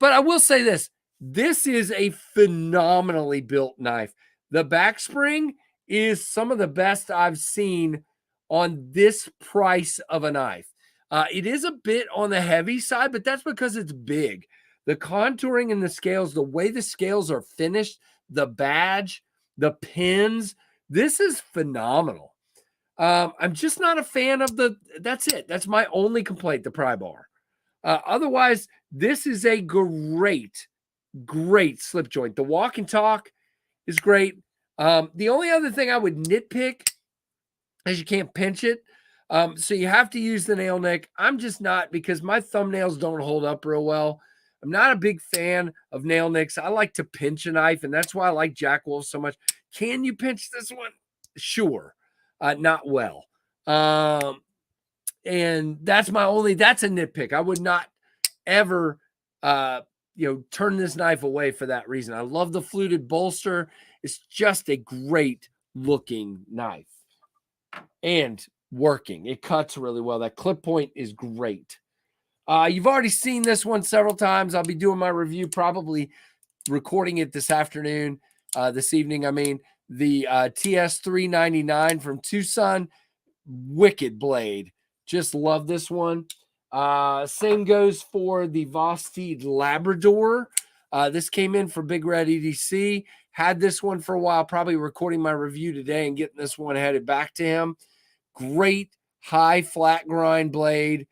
I will say this. This is a phenomenally built knife. The back spring is some of the best I've seen on this price of a knife. It is a bit on the heavy side, but that's because it's big. The contouring and the scales, the way the scales are finished, the badge, the pins, this is phenomenal. I'm just not a fan of that's it. That's my only complaint, the pry bar. Otherwise, this is a great slip joint. The walk and talk is great. The only other thing I would nitpick is you can't pinch it. So you have to use the nail nick. I'm just not, because my thumbnails don't hold up real well. I'm not a big fan of nail nicks. I like to pinch a knife, and that's why I like Jack Wolf so much. Can you pinch this one? Sure. Not well. And that's a nitpick. I would not ever, turn this knife away for that reason. I love the fluted bolster. It's just a great looking knife and working. It cuts really well. That clip point is great. You've already seen this one several times. I'll be doing my review, probably recording it this afternoon, this evening. I mean, the TS 399 from Tucson, wicked blade. Just love this one. Same goes for the Vosteed Labrador. This came in for Big Red EDC. Had this one for a while, probably recording my review today and getting this one headed back to him. Great high flat grind blade.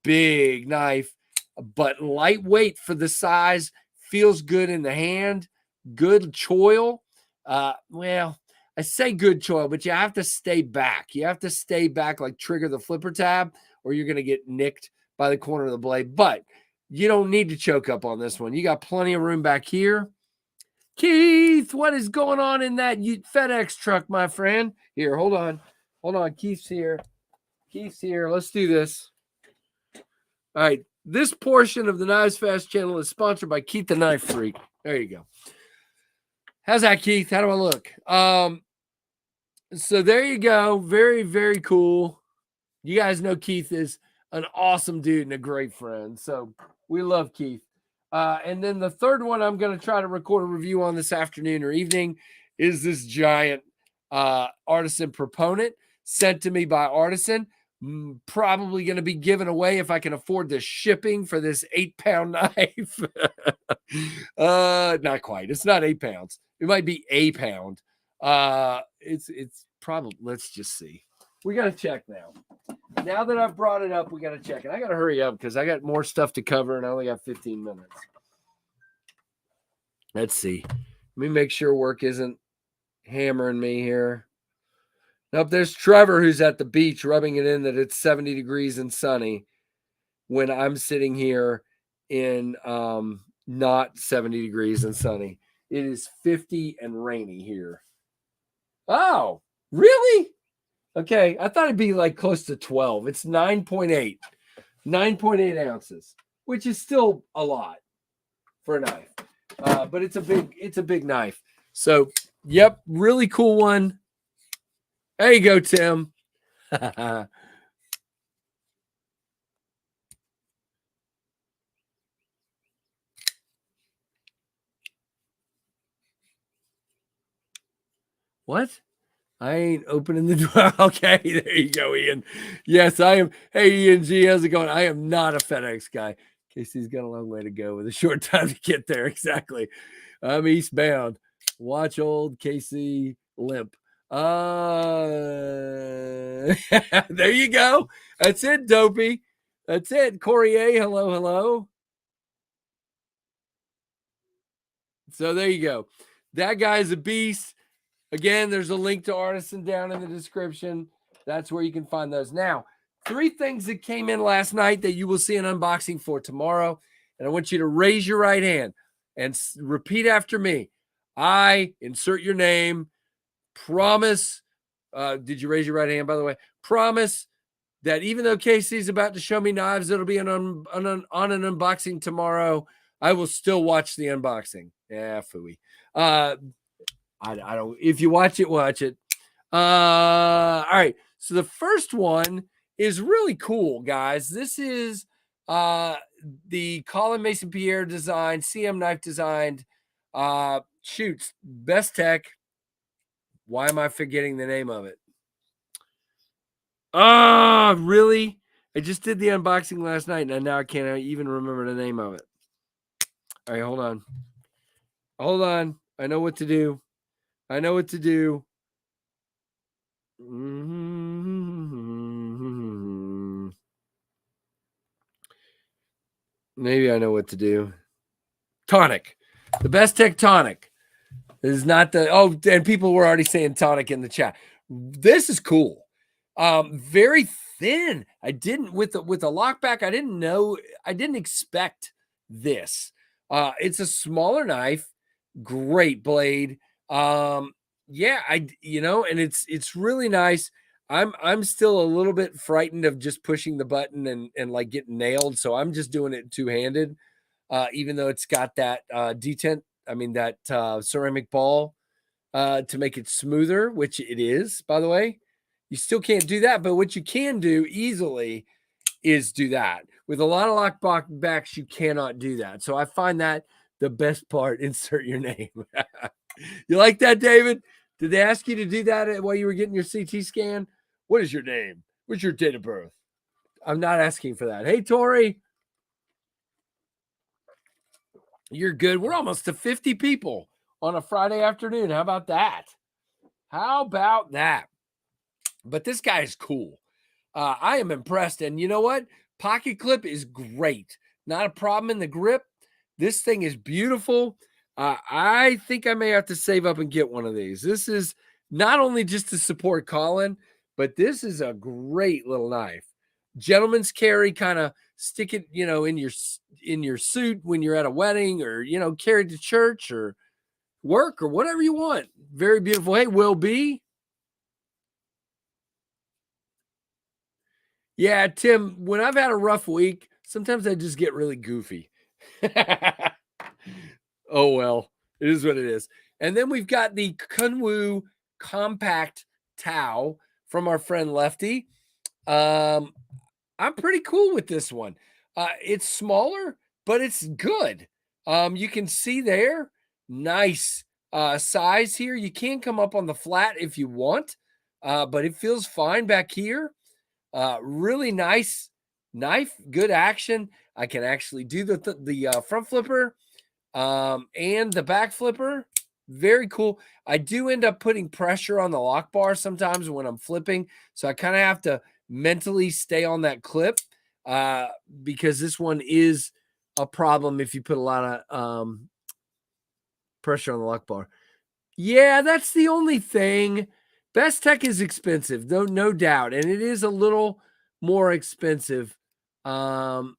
Big knife, but lightweight for the size. Feels good in the hand. Good choil. Well, I say good choil, but you have to stay back. You have to stay back, like trigger the flipper tab, or you're going to get nicked by the corner of the blade. But you don't need to choke up on this one. You got plenty of room back here. Keith, what is going on in that FedEx truck, my friend? Here, hold on. Hold on. Keith's here. Keith's here. Let's do this. All right. This portion of the Knives Fast channel is sponsored by Keith the Knife Freak. There you go. How's that, Keith? How do I look? So there you go. Very, very cool. You guys know Keith is an awesome dude and a great friend. So we love Keith. And then the third one I'm going to try to record a review on this afternoon or evening is this giant Artisan Proponent sent to me by Artisan. Probably going to be given away if I can afford the shipping for this 8-pound knife. Not quite. It's not 8 pounds. It might be a pound. It's probably, let's just see. We got to check now. Now that I've brought it up, we got to check it. I got to hurry up because I got more stuff to cover and I only got 15 minutes. Let's see. Let me make sure work isn't hammering me here. Nope, there's Trevor who's at the beach rubbing it in that it's 70 degrees and sunny when I'm sitting here in not 70 degrees and sunny. It is 50 and rainy here. Oh, really? Okay, I thought it'd be like close to 12. It's 9.8. 9.8 ounces, which is still a lot for a knife. But it's a big knife. So, yep, really cool one. There you go, Tim. What? I ain't opening the door. Okay, there you go, Ian. Yes, I am. Hey, Ian G, how's it going? I am not a FedEx guy. Casey's got a long way to go with a short time to get there. Exactly. I'm eastbound. Watch old Casey limp. There you go. That's it, Dopey. That's it. Corrier, hello, hello. So there you go. That guy's a beast. Again, there's a link to Artisan down in the description. That's where you can find those. Now, 3 things that came in last night that you will see an unboxing for tomorrow. And I want you to raise your right hand and repeat after me. I insert your name. Promise. Did you raise your right hand, by the way? Promise that even though Casey's about to show me knives, it'll be on an unboxing tomorrow. I will still watch the unboxing. Yeah, phooey. I don't. If you watch it, watch it. All right. So the first one is really cool, guys. This is the Colin Mason Pierre designed, CM knife designed. Shoots Best Tech. Why am I forgetting the name of it? Oh, really? I just did the unboxing last night, and now I can't even remember the name of it. All right, hold on. Hold on. I know what to do. I know what to do. Maybe I know what to do. Tonic. The Best Tech Tonic. This is not the... Oh, and people were already saying tonic in the chat. This is cool. Very thin. I didn't... With the lockback, I didn't know... I didn't expect this. It's a smaller knife. Great blade. Yeah, and it's really nice. I'm still a little bit frightened of just pushing the button and like getting nailed. So I'm just doing it two-handed. Even though it's got that detent, that ceramic ball to make it smoother, which it is, by the way. You still can't do that, but what you can do easily is do that. With a lot of lockbacks, you cannot do that. So I find that the best part. Insert your name. You like that, David? Did they ask you to do that while you were getting your CT scan? What is your name? What's your date of birth? I'm not asking for that. Hey, Tori. You're good. We're almost to 50 people on a Friday afternoon. How about that? How about that? But this guy is cool. I am impressed. And you know what? Pocket clip is great. Not a problem in the grip. This thing is beautiful. I think I may have to save up and get one of these. This is not only just to support Colin, but this is a great little knife. Gentleman's carry, kind of stick it, in your suit when you're at a wedding, or carry to church or work or whatever you want. Very beautiful. Hey, Will B. Yeah, Tim, when I've had a rough week, sometimes I just get really goofy. Oh, well, it is what it is. And then we've got the Kunwu Compact Tau from our friend Lefty. I'm pretty cool with this one. It's smaller, but it's good. You can see there, nice size here. You can come up on the flat if you want, but it feels fine back here. Really nice knife, good action. I can actually do the front flipper and the back flipper. Very cool. I do end up putting pressure on the lock bar sometimes when I'm flipping, so I kind of have to mentally stay on that clip because this one is a problem if you put a lot of pressure on the lock bar. Yeah, that's the only thing. Best Tech is expensive, though, no doubt, and it is a little more expensive. Well,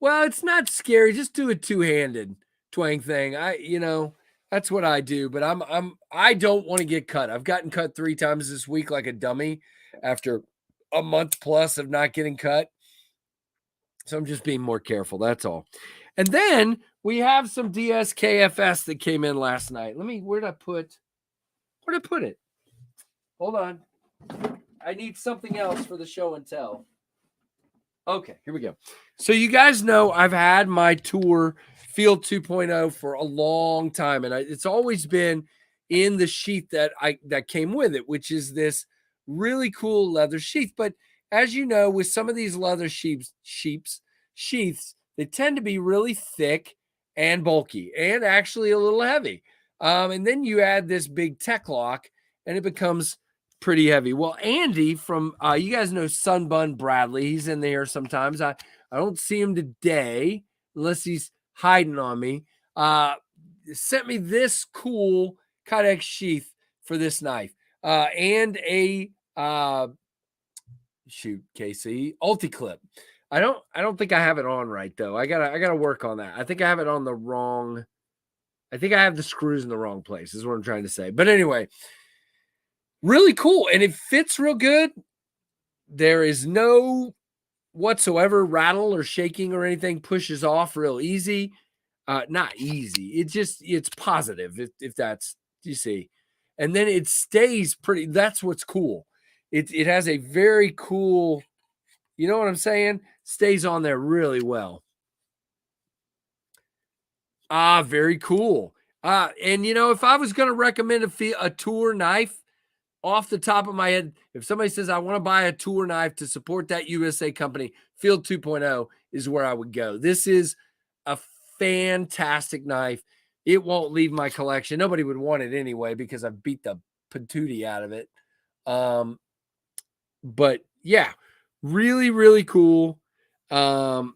it's not scary. Just do a two-handed twang thing. That's what I do, but I don't want to get cut. I've gotten cut 3 times this week like a dummy after a month plus of not getting cut. So I'm just being more careful. That's all. And then we have some DSKFS that came in last night. Where'd I put it? Hold on. I need something else for the show and tell. Okay, here we go. So you guys know I've had my tour Field 2.0 for a long time, and it's always been in the sheath that came with it, which is this really cool leather sheath. But as you know, with some of these leather sheaths, they tend to be really thick and bulky and actually a little heavy. And then you add this big tech lock and it becomes pretty heavy. Well, Andy from, you guys know Sunbun Bradley. He's in there sometimes. I don't see him today unless he's hiding on me. Sent me this cool Kydex sheath for this knife and a shoot, KC ulti clip. I don't think I have it on right though. I gotta work on that. I think I have it on the wrong. I think I have the screws in the wrong place, is what I'm trying to say. But anyway, really cool. And it fits real good. There is no whatsoever rattle or shaking or anything, pushes off real easy. Not easy. It's positive if that's, you see. And then it stays pretty. That's what's cool. It has a very cool, you know what I'm saying? Stays on there really well. Very cool. And if I was going to recommend a tour knife off the top of my head, if somebody says I want to buy a tour knife to support that USA company, Field 2.0 is where I would go. This is a fantastic knife. It won't leave my collection. Nobody would want it anyway because I've beat the patootie out of it. But yeah, really, really cool. And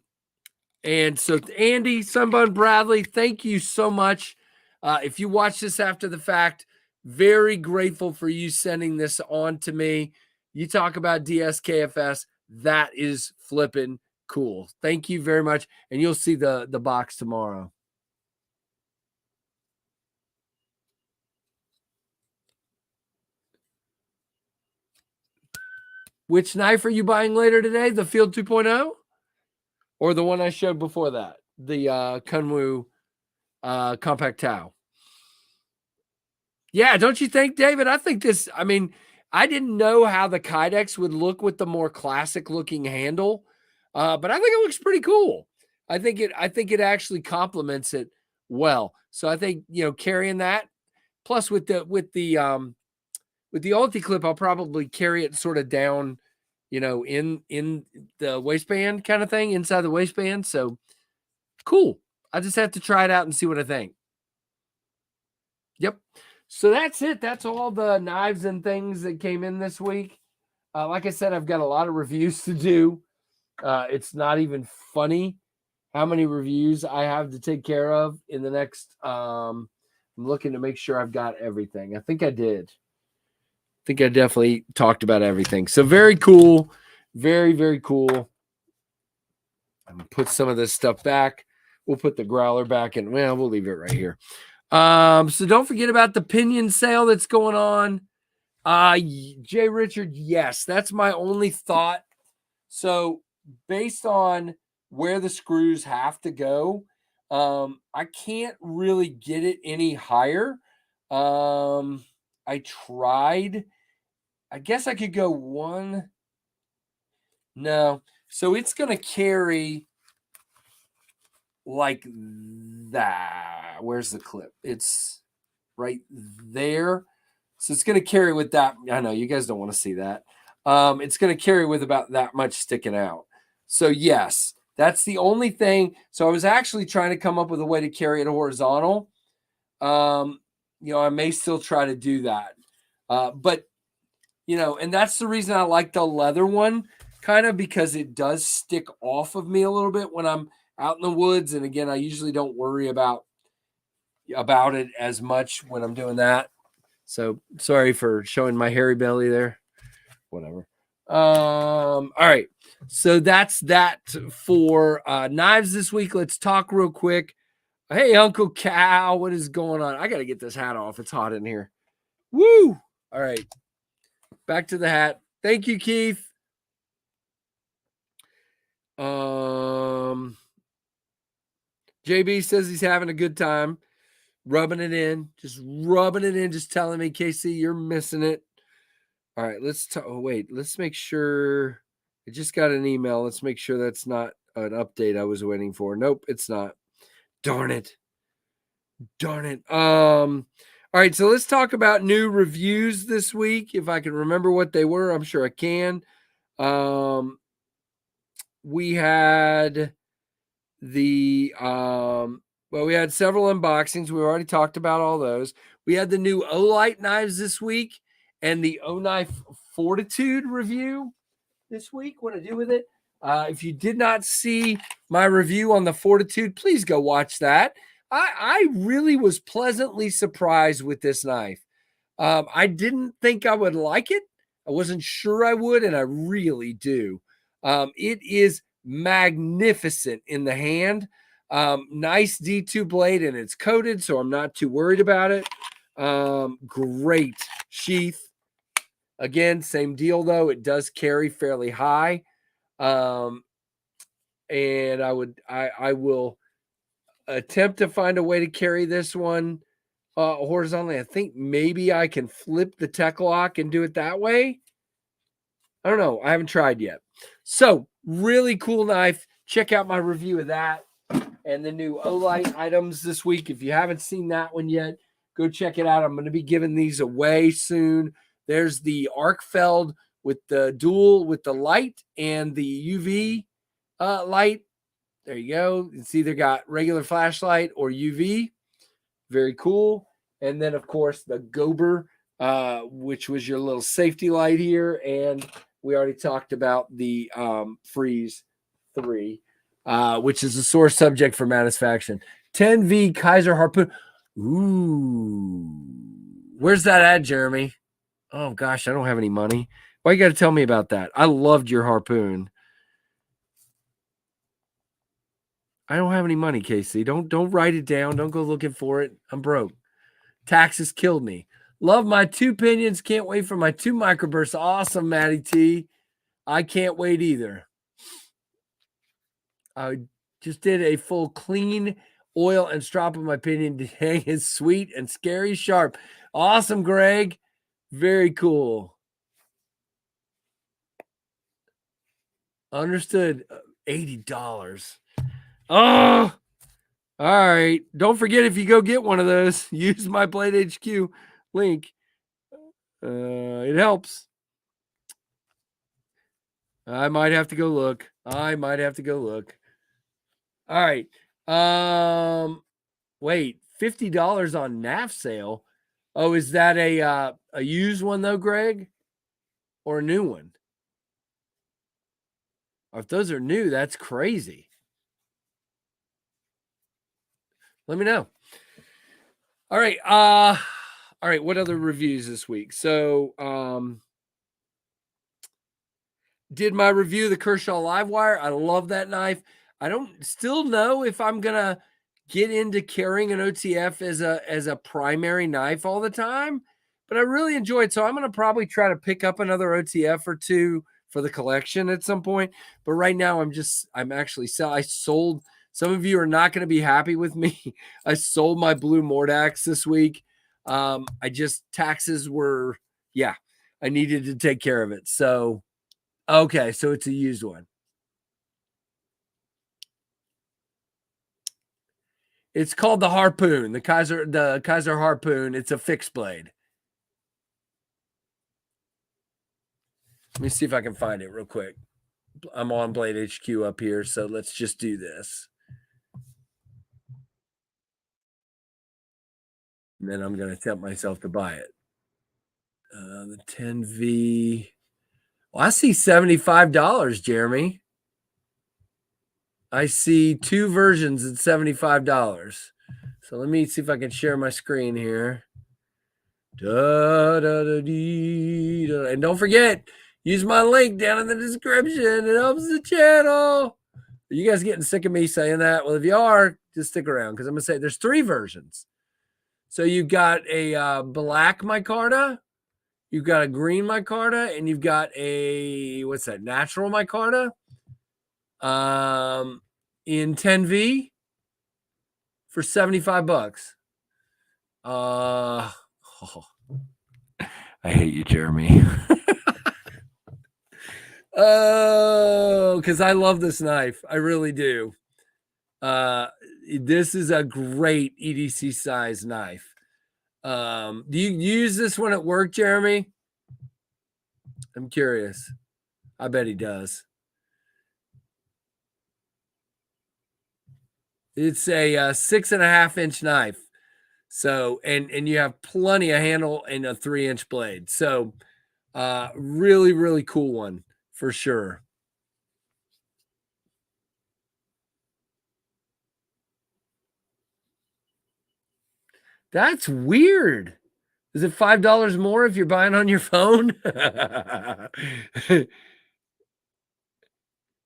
so Andy, Sunbun Bradley, thank you so much. If you watch this after the fact, very grateful for you sending this on to me. You talk about DSKFS. That is flipping cool. Thank you very much. And you'll see the box tomorrow. Which knife are you buying later today? The Field 2.0 or the one I showed before that? The Kunwu Compact Tau. Yeah, don't you think, David? I think this, I didn't know how the Kydex would look with the more classic looking handle, but I think it looks pretty cool. I think it actually complements it well. So I think, carrying that plus with the ulti clip, I'll probably carry it sort of down, in the waistband kind of thing, inside the waistband. So cool. I just have to try it out and see what I think. Yep. So that's it. That's all the knives and things that came in this week. Like I said, I've got a lot of reviews to do. It's not even funny how many reviews I have to take care of in the next. I'm looking to make sure I've got everything. I think I did. I think I definitely talked about everything. So very cool. Very, very cool. I'm going to put some of this stuff back. We'll put the growler back in. Well, we'll leave it right here. So don't forget about the pinion sale that's going on. Jay Richard, yes, that's my only thought. So based on where the screws have to go, I can't really get it any higher. I tried. I guess I could go one. No. So it's going to carry like that. Where's the clip? It's right there. So it's going to carry with that. I know you guys don't want to see that. It's going to carry with about that much sticking out. So yes, that's the only thing. So I was actually trying to come up with a way to carry it horizontal. I may still try to do that. But and that's the reason I like the leather one, kind of, because it does stick off of me a little bit when I'm out in the woods. And again, I usually don't worry about it as much when I'm doing that. So sorry for showing my hairy belly there. Whatever. All right. So that's that for knives this week. Let's talk real quick. Hey, Uncle Cal, what is going on? I got to get this hat off. It's hot in here. Woo! All right. Back to the hat. Thank you, Keith. JB says he's having a good time. Rubbing it in, just telling me, KC, you're missing it. All right, let's talk. Oh, wait, let's make sure. I just got an email. Let's make sure that's not an update I was waiting for. Nope, it's not. Darn it. All right, so let's talk about new reviews this week. If I can remember what they were, I'm sure I can. We had the Well, we had several unboxings. We already talked about all those. We had the new Olight knives this week and the O-Knife Fortitude review this week. What to do with it? If you did not see my review on the Fortitude, please go watch that. I really was pleasantly surprised with this knife. I didn't think I would like it. I wasn't sure I would, and I really do. It is magnificent in the hand. Nice D2 blade, and it's coated, so I'm not too worried about it. Great sheath. Again, same deal though. It does carry fairly high. And I will attempt to find a way to carry this one horizontally. I think maybe I can flip the tech lock and do it that way. I don't know. I haven't tried yet. So really cool knife. Check out my review of that and the new Olight items this week. If you haven't seen that one yet, go check it out. I'm going to be giving these away soon. There's the Arcfeld with the dual with the light and the UV light. There you go. It's either got regular flashlight or UV. Very cool. And then, of course, the Gober, which was your little safety light here. And we already talked about the Freeze 3, which is a sore subject for Manusfaction. 10V Kaiser Harpoon. Ooh. Where's that at, Jeremy? Oh, gosh, I don't have any money. Why you got to tell me about that? I loved your harpoon. I don't have any money, Casey. Don't write it down. Don't go looking for it. I'm broke. Taxes killed me. Love my 2 pinions. Can't wait for my 2 microbursts. Awesome, Matty T. I can't wait either. I just did a full clean oil and strop of my pinion. Dang, it's sweet and scary sharp. Awesome, Greg. Very cool. Understood. $80. Oh, all right. Don't forget, if you go get one of those, use my Blade HQ link. It helps. I might have to go look. All right. Wait, $50 on NAF sale. Oh, is that a used one though, Greg? Or a new one? If those are new, that's crazy. Let me know. All right. All right. What other reviews this week? So, did my review of the Kershaw Livewire. I love that knife. I don't still know if I'm gonna get into carrying an OTF as a primary knife all the time, but I really enjoy it. So I'm gonna probably try to pick up another OTF or two for the collection at some point. But right now I'm actually I sold. Some of you are not going to be happy with me. I sold my blue Mordax this week. Taxes were, I needed to take care of it. So okay, so it's a used one. It's called the Harpoon, the Kaiser Harpoon. It's a fixed blade. Let me see if I can find it real quick. I'm on Blade HQ up here, so let's just do this. And then I'm going to tempt myself to buy it. The 10V. Well, I see $75, Jeremy. I see 2 versions at $75. So let me see if I can share my screen here. And don't forget, use my link down in the description. It helps the channel. Are you guys getting sick of me saying that? Well, if you are, just stick around because I'm going to say there's 3 versions. So you've got a black micarta, you've got a green micarta, and you've got a, what's that, natural micarta in 10V for $75. I hate you, Jeremy. Oh, because I love this knife. I really do. This is a great EDC size knife. Do you use this one at work, Jeremy? I'm curious. I bet he does. It's a 6.5-inch knife. So, and you have plenty of handle and a 3-inch blade. So, really, really cool one for sure. That's weird. Is it $5 more if you're buying on your phone?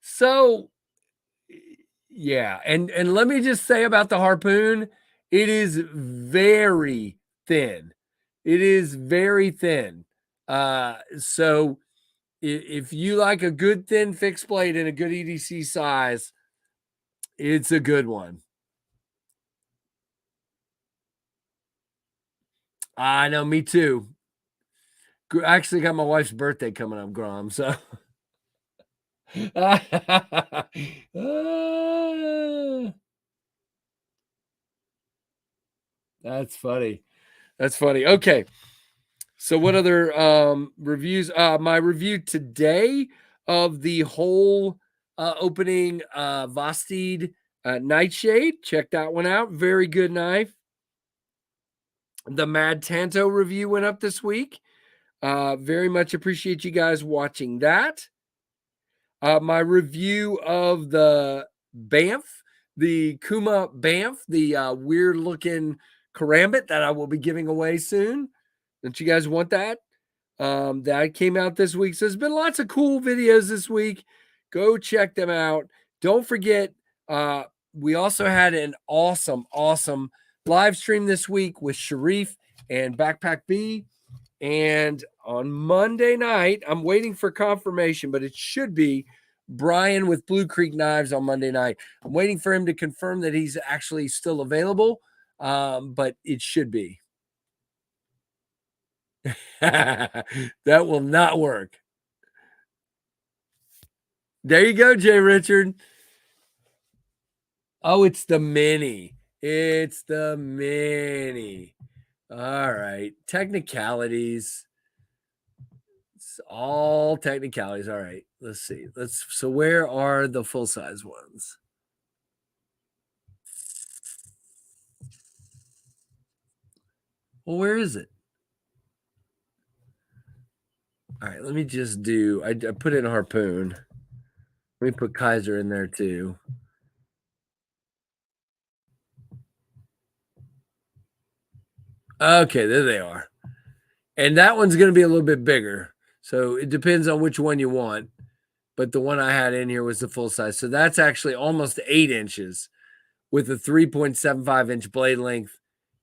So, yeah, and let me just say about the harpoon, it is very thin. It is very thin. So if you like a good thin fixed blade and a good EDC size, it's a good one. I know, me too. I actually got my wife's birthday coming up, Grom. So that's funny. That's funny. Okay. So what other reviews? My review today of the whole opening Vastid Nightshade. Check that one out. Very good knife. The Mad Tanto review went up this week. Very much appreciate you guys watching that. My review of the Banff, the Kuma Banff, the weird looking karambit that I will be giving away soon. Don't you guys want that? That came out this week. So there's been lots of cool videos this week. Go check them out. Don't forget, we also had an awesome live stream this week with Sharif and Backpack B. And on Monday night, I'm waiting for confirmation, but it should be Brian with Blue Creek Knives on Monday night. I'm waiting for him to confirm that he's actually still available, but it should be. That will not work. There you go, Jay Richard. Oh, it's the mini. It's the mini. All right. Technicalities. It's all technicalities. All right. Let's see. So where are the full-size ones? Well, where is it? All right, let me just do, I put in harpoon. Let me put Kaiser in there too. Okay, there they are. And that one's going to be a little bit bigger. So it depends on which one you want. But the one I had in here was the full size. So that's actually almost 8 inches with a 3.75 inch blade length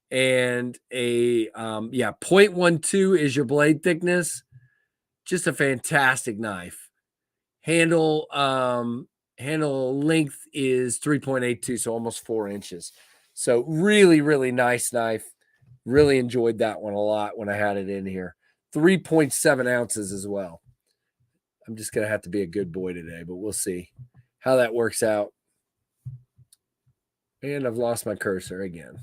and a 0.12 is your blade thickness. Just a fantastic knife. Handle length is 3.82, so almost 4 inches. So really nice knife. Really enjoyed that one a lot when I had it in here. 3.7 ounces as well. I'm just gonna have to be a good boy today, but we'll see how that works out. And I've lost my cursor again.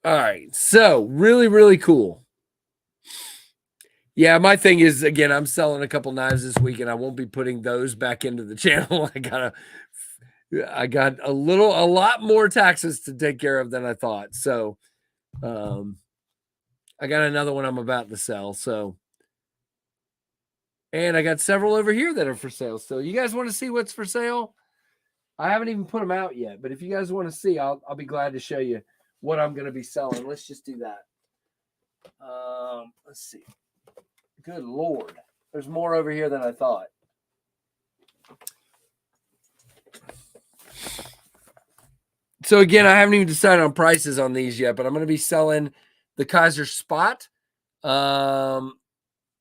All right, so really cool. Yeah, my thing is, again, I'm selling a couple knives this week, and I won't be putting those back into the channel. I got a lot more taxes to take care of than I thought. So, I got another one I'm about to sell. So, and I got several over here that are for sale. So, you guys want to see what's for sale? I haven't even put them out yet, but if you guys want to see, I'll be glad to show you what I'm going to be selling. Let's just do that. Let's see. Good Lord. There's more over here than I thought. So again, I haven't even decided on prices on these yet, but I'm going to be selling the Kaiser Spot.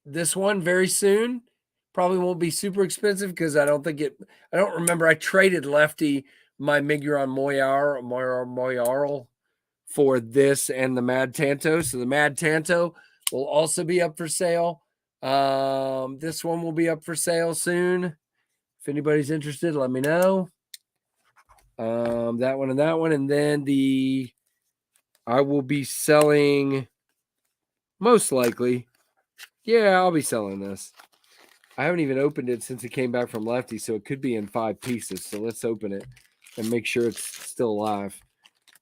This one very soon. Probably won't be super expensive because I don't remember. I traded Lefty my Miguron Moyarl for this and the Mad Tanto. So the Mad Tanto will also be up for sale. This one will be up for sale soon. If anybody's interested, let me know. That one and that one. And then I will be selling, most likely. Yeah, I'll be selling this. I haven't even opened it since it came back from Lefty, so it could be in 5 pieces. So let's open it and make sure it's still alive.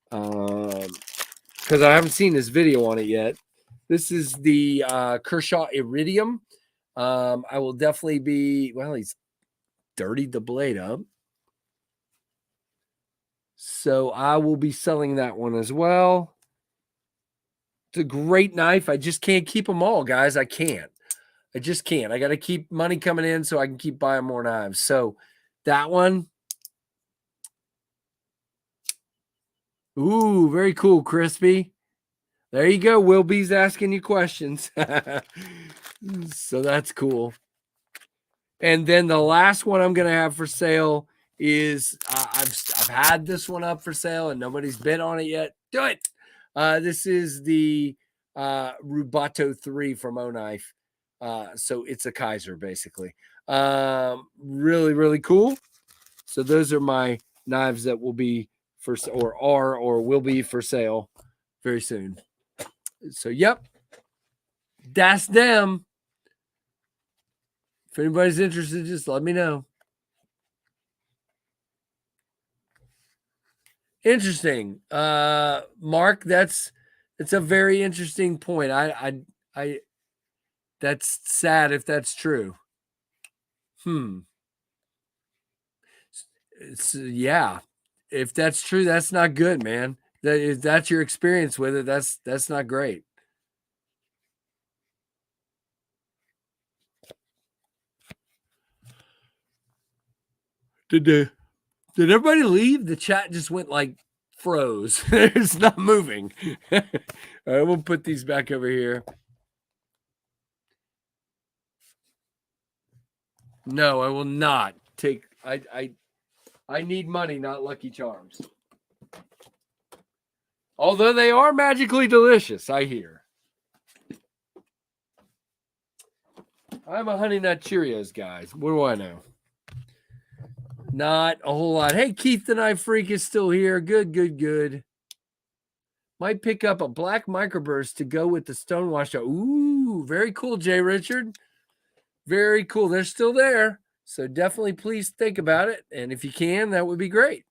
Because I haven't seen this video on it yet. This is the Kershaw Iridium. I will definitely be, well, he's dirtied the blade up. So I will be selling that one as well. It's a great knife. I just can't keep them all, guys. I can't. I just can't. I got to keep money coming in so I can keep buying more knives. So that one. Ooh, very cool, Crispy. There you go. Will B's asking you questions. So that's cool. And then the last one I'm going to have for sale is I've had this one up for sale and nobody's bid on it yet. Do it. This is the Rubato 3 from O-Knife. So it's a Kaiser, basically. Really, really cool. So those are my knives that will be for or will be for sale very soon. So, yep, that's them. If anybody's interested, just let me know. Interesting. Mark, it's a very interesting point. I that's sad if that's true. Yeah. If that's true, that's not good, man. If that's your experience with it, that's not great. Did everybody leave? The chat just went like froze. It's not moving. All right, we'll put these back over here. No, I will not take. I need money, not Lucky Charms. Although they are magically delicious, I hear. I'm a Honey Nut Cheerios, guys. What do I know? Not a whole lot. Hey, Keith the Knife Freak is still here. Good. Might pick up a black microburst to go with the Stonewash. Ooh, very cool, Jay Richard. Very cool. They're still there. So definitely please think about it. And if you can, that would be great.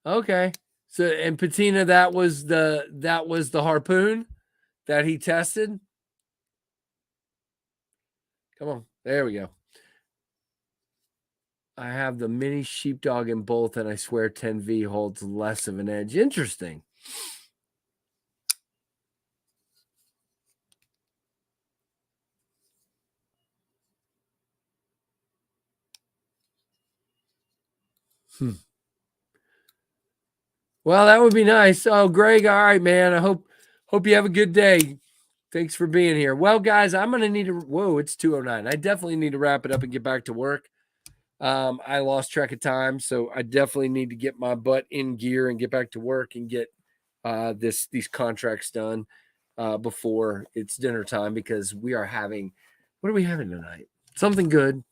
Okay. So and Patina, that was the harpoon that he tested. Come on. There we go. I have the mini sheepdog in both, and I swear 10V holds less of an edge. Interesting. Well, that would be nice. Oh, Greg, all right, man. I hope you have a good day. Thanks for being here. Well, guys, I'm going to need to, whoa, it's 2:09. I definitely need to wrap it up and get back to work. I lost track of time, so I definitely need to get my butt in gear and get back to work and get these contracts done before it's dinner time, because we are having, what are we having tonight? Something good.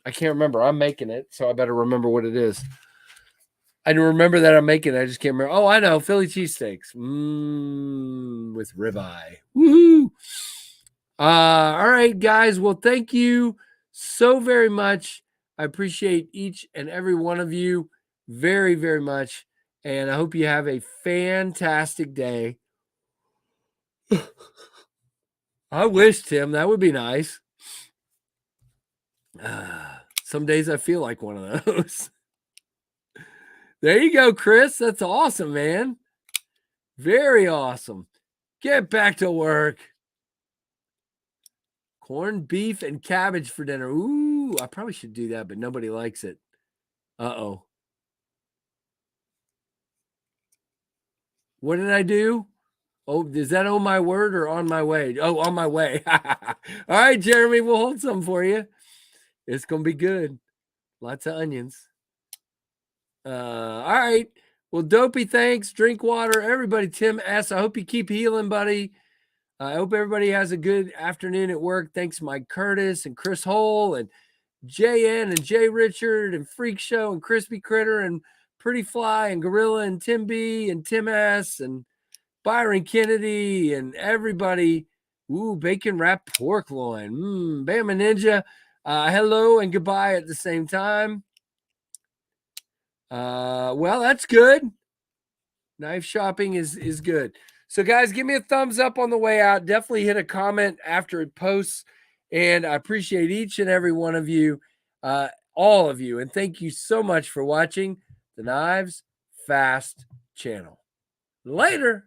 I can't remember. I'm making it, so I better remember what it is. I remember that I'm making it. I just can't remember. Oh, I know. Philly cheesesteaks with ribeye. Woohoo! All right, guys. Well, thank you so very much. I appreciate each and every one of you very, very much. And I hope you have a fantastic day. I wish, Tim, that would be nice. Some days I feel like one of those. There you go, Chris. That's awesome, man. Very awesome. Get back to work. Corned beef and cabbage for dinner. Ooh, I probably should do that, but nobody likes it. Uh-oh. What did I do? Oh, is that on my word or on my way? Oh, on my way. All right, Jeremy, we'll hold some for you. It's going to be good. Lots of onions. All right. Well, Dopey, thanks. Drink water. Everybody, Tim S., I hope you keep healing, buddy. I hope everybody has a good afternoon at work. Thanks, Mike Curtis and Chris Hole and JN and Jay Richard and Freak Show and Crispy Critter and Pretty Fly and Gorilla and Tim B and Tim S and Byron Kennedy and everybody. Ooh, bacon wrapped pork loin. Bama Ninja. Hello and goodbye at the same time. Well, that's good. Knife shopping is good. So, guys, give me a thumbs up on the way out. Definitely hit a comment after it posts. And I appreciate each and every one of you, all of you. And thank you so much for watching the Knives Fast channel. Later.